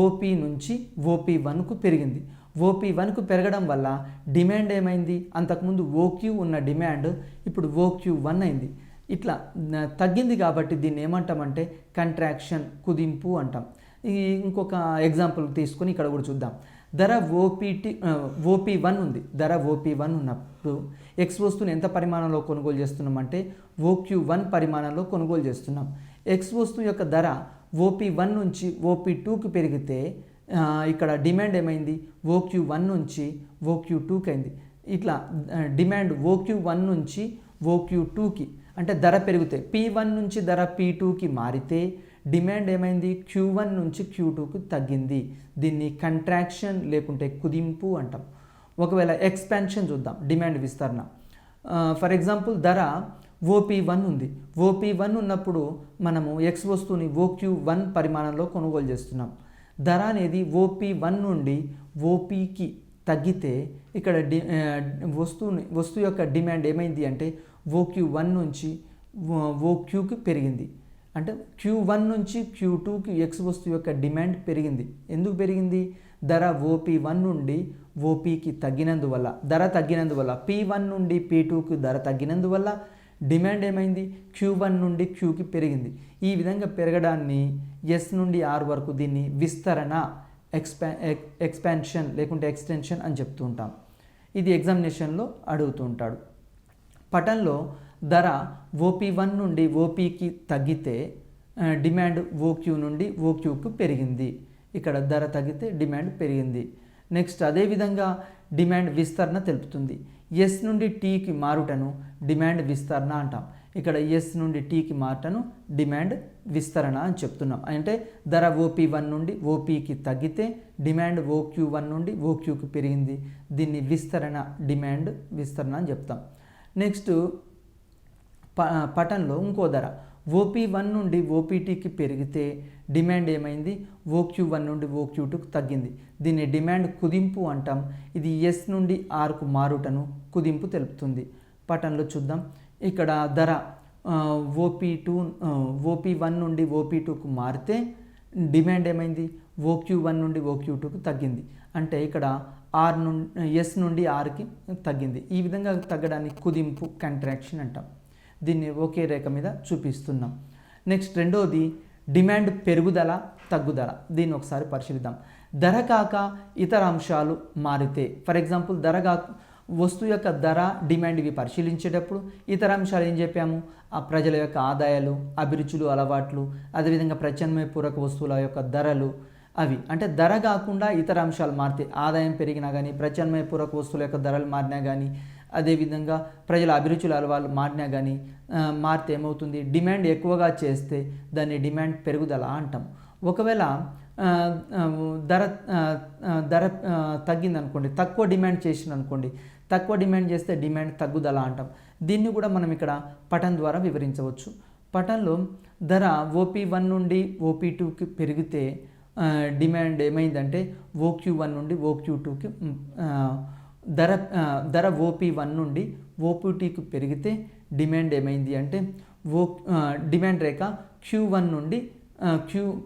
S1: ఓపీ నుంచి OP1కు పెరిగింది. OP1కు పెరగడం వల్ల డిమాండ్ ఏమైంది? అంతకుముందు ఓక్యూ ఉన్న డిమాండ్ ఇప్పుడు OQ1 అయింది. ఇట్లా తగ్గింది కాబట్టి దీన్ని ఏమంటామంటే కంట్రాక్షన్ కుదింపు అంటాం. ఇంకొక ఎగ్జాంపుల్ తీసుకొని ఇక్కడ కూడా చూద్దాం. ధర OP1 ఉంది. ధర OP1 ఉన్నప్పుడు ఎక్స్ వస్తువుని ఎంత పరిమాణంలో కొనుగోలు చేస్తున్నామంటే OQ1 పరిమాణంలో కొనుగోలు చేస్తున్నాం. ఎక్స్ వస్తువు యొక్క ధర OP1 నుంచి OP2కి పెరిగితే ఇక్కడ డిమాండ్ ఏమైంది? OQ1 నుంచి OQ2కి అయింది. ఇట్లా డిమాండ్ OQ1 నుంచి OQ2కి అంటే ధర పెరిగితే P1 నుంచి ధర P2కి మారితే డిమాండ్ ఏమైంది? Q1 నుంచి Q2కి తగ్గింది. దీన్ని కంట్రాక్షన్ లేకుంటే కుదింపు అంటాం. ఒకవేళ ఎక్స్పాన్షన్ చూద్దాం, డిమాండ్ విస్తరణ. ఫర్ ఎగ్జాంపుల్ ధర OP1 ఉంది. OP1 ఉన్నప్పుడు మనము ఎక్స్ వస్తువుని OQ1 పరిమాణంలో కొనుగోలు చేస్తున్నాం. ధర అనేది OP1 నుండి OPకి తగ్గితే ఇక్కడ వస్తువు యొక్క డిమాండ్ ఏమైంది అంటే OQ1 నుంచి OQకి పెరిగింది. అంటే Q1 నుంచి Q2కి ఎక్స్ వస్తువు యొక్క డిమాండ్ పెరిగింది. ఎందుకు పెరిగింది? ధర OP1 నుండి OPకి తగ్గినందువల్ల, ధర తగ్గినందువల్ల, P1 నుండి P2కి ధర తగ్గినందువల్ల డిమాండ్ ఏమైంది? Q1 నుండి Qకి పెరిగింది. ఈ విధంగా పెరగడాన్ని ఎస్ నుండి ఆర్ వరకు దీన్ని విస్తరణ, ఎక్స్పాన్షన్ లేకుంటే ఎక్స్టెన్షన్ అని చెప్తూ ఉంటాం. ఇది ఎగ్జామినేషన్లో అడుగుతూ ఉంటాడు. పటంలో ధర OP1 నుండి OPకి తగ్గితే డిమాండ్ OQ నుండి OQకు పెరిగింది. ఇక్కడ ధర తగ్గితే డిమాండ్ పెరిగింది. నెక్స్ట్ అదేవిధంగా డిమాండ్ విస్తరణ తెలుపుతుంది. ఎస్ నుండి టీకి మారుటను డిమాండ్ విస్తరణ అంటాం. ఇక్కడ ఎస్ నుండి టీకి మారుటను డిమాండ్ విస్తరణ అని చెప్తున్నాం. అంటే ధర OP1 నుండి OPకి తగ్గితే డిమాండ్ OQ1 నుండి OQకి పెరిగింది. దీన్ని విస్తరణ, డిమాండ్ విస్తరణ అని చెప్తాం. నెక్స్ట్ పటంలో ఇంకో ధర OP1 నుండి OPTకి పెరిగితే డిమాండ్ ఏమైంది? OQ1 నుండి OQ2కు తగ్గింది. దీన్ని డిమాండ్ కుదింపు అంటాం. ఇది ఎస్ నుండి ఆర్కు మారుటను కుదింపు తెలుపుతుంది. పటంలో చూద్దాం. ఇక్కడ ధర OP1 నుండి OP2కు మారితే డిమాండ్ ఏమైంది? OQ1 నుండి OQ2కు తగ్గింది. అంటే ఇక్కడ ఎస్ నుండి ఆర్కి తగ్గింది. ఈ విధంగా తగ్గడాన్ని కుదింపు, కంట్రాక్షన్ అంటాం. దీన్ని ఒకే రేఖ మీద చూపిస్తున్నాం. నెక్స్ట్ రెండోది డిమాండ్ పెరుగుదల, తగ్గుదల. దీన్ని ఒకసారి పరిశీలిద్దాం. ధర కాక ఇతర అంశాలు మారితే, ఫర్ ఎగ్జాంపుల్ వస్తువు యొక్క ధర, డిమాండ్ ఇవి పరిశీలించేటప్పుడు ఇతర అంశాలు ఏం చెప్పాము? ఆ ప్రజల యొక్క ఆదాయాలు, అభిరుచులు, అలవాట్లు, అదేవిధంగా ప్రత్యామ్నాయ పూరక వస్తువుల యొక్క ధరలు, అవి అంటే ధర కాకుండా ఇతర అంశాలు మారితే, ఆదాయం పెరిగినా కానీ, ప్రత్యామ్నాయ పూరక వస్తువుల యొక్క ధరలు మారినా కానీ, అదేవిధంగా ప్రజల అభిరుచుల అలవాట్లు మారినా కానీ మారితే ఏమవుతుంది? డిమాండ్ ఎక్కువగా చేస్తే దాన్ని డిమాండ్ పెరుగుదల అంటాం. ఒకవేళ ధర తగ్గిందనుకోండి, తక్కువ డిమాండ్ చేసిందనుకోండి, తక్కువ డిమాండ్ చేస్తే డిమాండ్ తగ్గుదల అంటాం. దీన్ని కూడా మనం ఇక్కడ పటం ద్వారా వివరించవచ్చు. పటంలో ధర OP1 నుండి OP2కి పెరిగితే డిమాండ్ ఏమైందంటే OQ1 నుండి OQ2కి ధర OP1 నుండి OP2కి పెరిగితే డిమాండ్ ఏమైంది అంటే డిమాండ్ రేఖ Q1 నుండి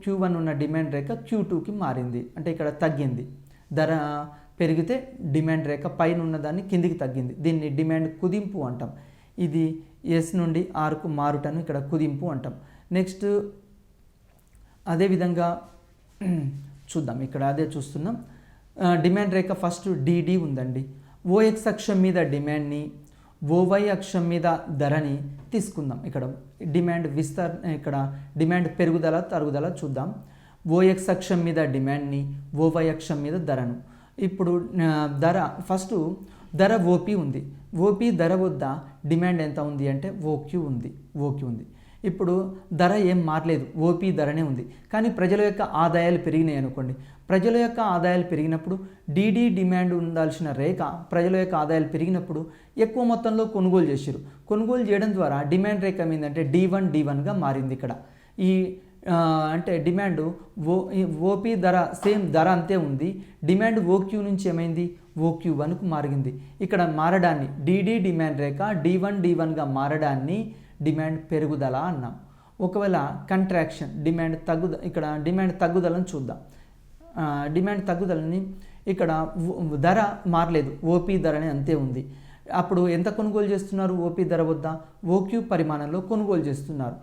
S1: Q1 ఉన్న డిమాండ్ రేఖ Q2కి మారింది. అంటే ఇక్కడ తగ్గింది. ధర పెరిగితే డిమాండ్ రేఖ పైన ఉన్నదాన్ని కిందికి తగ్గింది, దీన్ని డిమాండ్ కుదింపు అంటాం. ఇది ఎస్ నుండి ఆర్కు మారుటను ఇక్కడ కుదింపు అంటాం. నెక్స్ట్ అదేవిధంగా చూద్దాం, ఇక్కడ అదే చూస్తున్నాం. డిమాండ్ రేఖ ఫస్ట్ డిడి ఉందండి. ఓఎక్స్ అక్షం మీద డిమాండ్ని, ఓవై అక్షం మీద ధరని తీసుకుందాం. ఇక్కడ డిమాండ్ ఇక్కడ డిమాండ్ పెరుగుదల తరుగుదల చూద్దాం. ఓఎక్స్ అక్షం మీద డిమాండ్ని, ఓవై అక్షం మీద ధరను. ఇప్పుడు ధర ఫస్ట్ ధర ఓపీ ఉంది. ఓపీ ధర వద్ద డిమాండ్ ఎంత ఉంది అంటే ఓక్యూ ఉంది. ఇప్పుడు ధర ఏం మారలేదు, ఓపీ ధరనే ఉంది. కానీ ప్రజల యొక్క ఆదాయాలు పెరిగినాయి అనుకోండి. ప్రజల యొక్క ఆదాయాలు పెరిగినప్పుడు డిడి డిమాండ్ ఉండాల్సిన రేఖ ప్రజల యొక్క ఆదాయాలు పెరిగినప్పుడు ఎక్కువ మొత్తంలో కొనుగోలు చేశారు. కొనుగోలు చేయడం ద్వారా డిమాండ్ రేఖ ఏంటంటే D1గా మారింది. ఇక్కడ ఈ అంటే డిమాండ్ ఓపీ ధర సేమ్ ధర అంతే ఉంది. డిమాండ్ ఓక్యూ నుంచి ఏమైంది, OQ1కు మారింది. ఇక్కడ మారడాన్ని డిడి డిమాండ్ రేఖ D1గా మారడాన్ని డిమాండ్ పెరుగుదల అన్నాం. ఒకవేళ కంట్రాక్షన్ ఇక్కడ డిమాండ్ తగ్గుదలను చూద్దాం. డిమాండ్ తగ్గుదలని ఇక్కడ ధర మారలేదు, ఓపీ ధరనే అంతే ఉంది. అప్పుడు ఎంత కొనుగోలు చేస్తున్నారు, ఓపీ ధర వద్ద OQ పరిమాణంలో కొనుగోలు చేస్తున్నారు.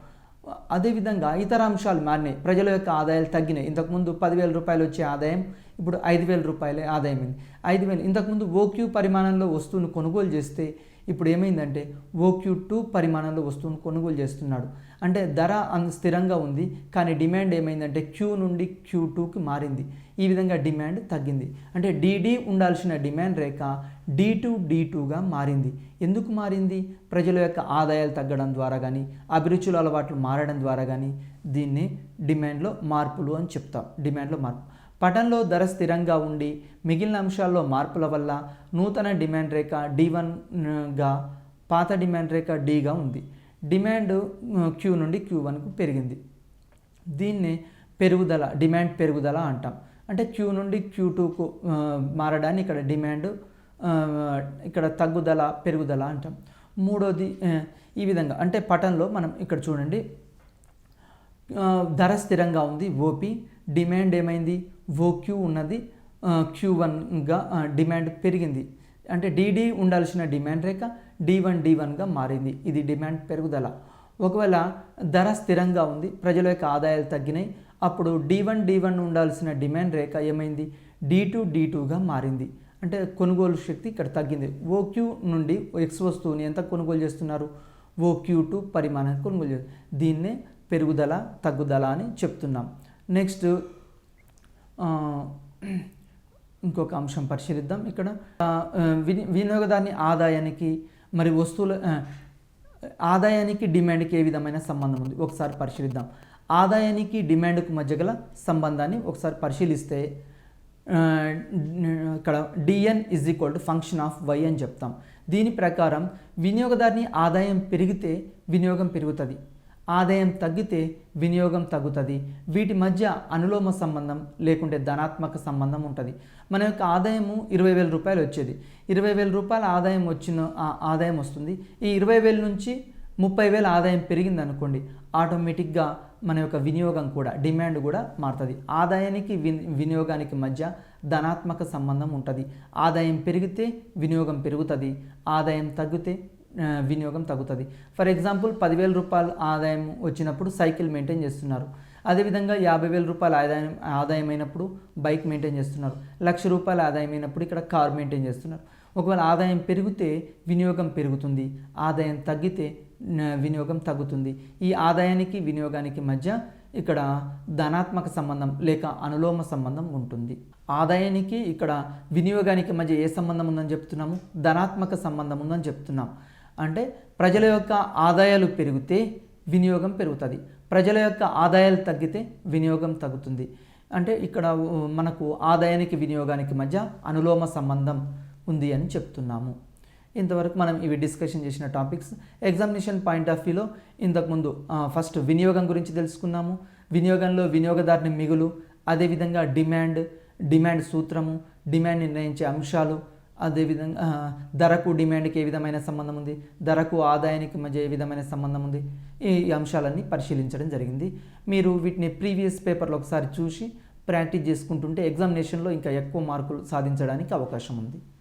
S1: అదేవిధంగా ఇతర అంశాలు మారినాయి. ప్రజల యొక్క ఆదాయాలు తగ్గినాయి. ఇంతకుముందు 10,000 రూపాయలు వచ్చే ఆదాయం ఇప్పుడు 5,000 రూపాయలే ఆదాయం అయింది. 5,000 ఇంతకుముందు OQ పరిమాణంలో వస్తువును కొనుగోలు చేస్తే ఇప్పుడు ఏమైందంటే OQ2 పరిమాణంలో వస్తువును కొనుగోలు చేస్తున్నాడు. అంటే ధర స్థిరంగా ఉంది, కానీ డిమాండ్ ఏమైందంటే Q నుండి Q2కి మారింది. ఈ విధంగా డిమాండ్ తగ్గింది. అంటే డిడి ఉండాల్సిన డిమాండ్ రేఖ D2గా మారింది. ఎందుకు మారింది? ప్రజల యొక్క ఆదాయాలు తగ్గడం ద్వారా కానీ, అభిరుచుల అలవాట్లు మారడం ద్వారా కానీ దీన్ని డిమాండ్లో మార్పులు అని చెప్తాం. డిమాండ్లో మార్పు. పటంలో ధర స్థిరంగా ఉండి మిగిలిన అంశాల్లో మార్పుల వల్ల నూతన డిమాండ్ రేఖ D1గా, పాత డిమాండ్ రేఖ Dగా ఉంది. డిమాండ్ Q నుండి Q1కు పెరిగింది. దీన్ని డిమాండ్ పెరుగుదల అంటాం. అంటే Q నుండి Q2కు మారడాన్ని ఇక్కడ డిమాండ్ ఇక్కడ పెరుగుదల అంటాం. మూడోది ఈ విధంగా అంటే పటంలో మనం ఇక్కడ చూడండి, ధర స్థిరంగా ఉంది ఓపీ, డిమాండ్ ఏమైంది OQ ఉన్నది, Q1గా డిమాండ్ పెరిగింది. అంటే డిడి ఉండాల్సిన డిమాండ్ రేఖ D1గా మారింది. ఇది డిమాండ్ పెరుగుదల. ఒకవేళ ధర స్థిరంగా ఉంది, ప్రజల యొక్క ఆదాయాలు తగ్గినాయి, అప్పుడు D1 ఉండాల్సిన డిమాండ్ రేఖ ఏమైంది D2గా మారింది. అంటే కొనుగోలు శక్తి ఇక్కడ తగ్గింది. OQ నుండి X వస్తువుని ఎంత కొనుగోలు చేస్తున్నారు, OQ2 పరిమాణాన్ని కొనుగోలు చేస్తారు. దీన్నే పెరుగుదల తగ్గుదల అని చెప్తున్నాం. నెక్స్ట్ ఇంకొక అంశం పరిశీలిద్దాం. ఇక్కడ వినియోగదారుని ఆదాయానికి మరి వస్తువుల ఆదాయానికి డిమాండ్కి ఏ విధమైన సంబంధం ఉంది ఒకసారి పరిశీలిద్దాం. ఆదాయానికి డిమాండ్కు మధ్య గల సంబంధాన్ని ఒకసారి పరిశీలిస్తే ఇక్కడ DN = ఫంక్షన్ ఆఫ్ Y అని చెప్తాం. దీని ప్రకారం వినియోగదారుని ఆదాయం పెరిగితే వినియోగం పెరుగుతుంది, ఆదాయం తగ్గితే వినియోగం తగ్గుతుంది. వీటి మధ్య అనులోమ సంబంధం లేకుంటే ధనాత్మక సంబంధం ఉంటుంది. మన యొక్క ఆదాయము 20,000 రూపాయలు వచ్చేది, 20,000 రూపాయల ఆదాయం ఆదాయం వస్తుంది. ఈ 20,000 నుంచి 30,000 ఆదాయం పెరిగింది అనుకోండి, ఆటోమేటిక్గా మన యొక్క వినియోగం కూడా డిమాండ్ కూడా మారుతుంది. ఆదాయానికి వినియోగానికి మధ్య ధనాత్మక సంబంధం ఉంటుంది. ఆదాయం పెరిగితే వినియోగం పెరుగుతుంది, ఆదాయం తగ్గితే వినియోగం తగ్గుతుంది. ఫర్ ఎగ్జాంపుల్ 10,000 రూపాయలు ఆదాయం వచ్చినప్పుడు సైకిల్ మెయింటైన్ చేస్తున్నారు. అదేవిధంగా 50,000 రూపాయల ఆదాయం అయినప్పుడు బైక్ మెయింటైన్ చేస్తున్నారు. 1,00,000 రూపాయల ఆదాయం అయినప్పుడు ఇక్కడ కార్ మెయింటైన్ చేస్తున్నారు. ఒకవేళ ఆదాయం పెరిగితే వినియోగం పెరుగుతుంది, ఆదాయం తగ్గితే వినియోగం తగ్గుతుంది. ఈ ఆదాయానికి వినియోగానికి మధ్య ఇక్కడ ధనాత్మక సంబంధం లేక అనులోమ సంబంధం ఉంటుంది. ఆదాయానికి ఇక్కడ వినియోగానికి మధ్య ఏ సంబంధం ఉందని చెప్తున్నాము, ధనాత్మక సంబంధం ఉందని చెప్తున్నాం. అంటే ప్రజల యొక్క ఆదాయాలు పెరిగితే వినియోగం పెరుగుతుంది, ప్రజల యొక్క ఆదాయాలు తగ్గితే వినియోగం తగ్గుతుంది. అంటే ఇక్కడ మనకు ఆదాయానికి వినియోగానికి మధ్య అనులోమ సంబంధం ఉంది అని చెప్తున్నాము. ఇంతవరకు మనం ఇవి డిస్కషన్ చేసిన టాపిక్స్. ఎగ్జామినేషన్ పాయింట్ ఆఫ్ వ్యూలో ఇంతకుముందు ఫస్ట్ వినియోగం గురించి తెలుసుకున్నాము. వినియోగంలో వినియోగదారుని మిగులు, అదేవిధంగా డిమాండ్ సూత్రము, డిమాండ్ నిర్ణయించే అంశాలు, అదేవిధంగా ధరకు డిమాండ్కి ఏ విధమైన సంబంధం ఉంది, ధరకు ఆదాయానికి మధ్య ఏ విధమైన సంబంధం ఉంది, ఈ అంశాలన్నీ పరిశీలించడం జరిగింది. మీరు వీటిని ప్రీవియస్ పేపర్లో ఒకసారి చూసి ప్రాక్టీస్ చేసుకుంటుంటే ఎగ్జామినేషన్లో ఇంకా ఎక్కువ మార్కులు సాధించడానికి అవకాశం ఉంది.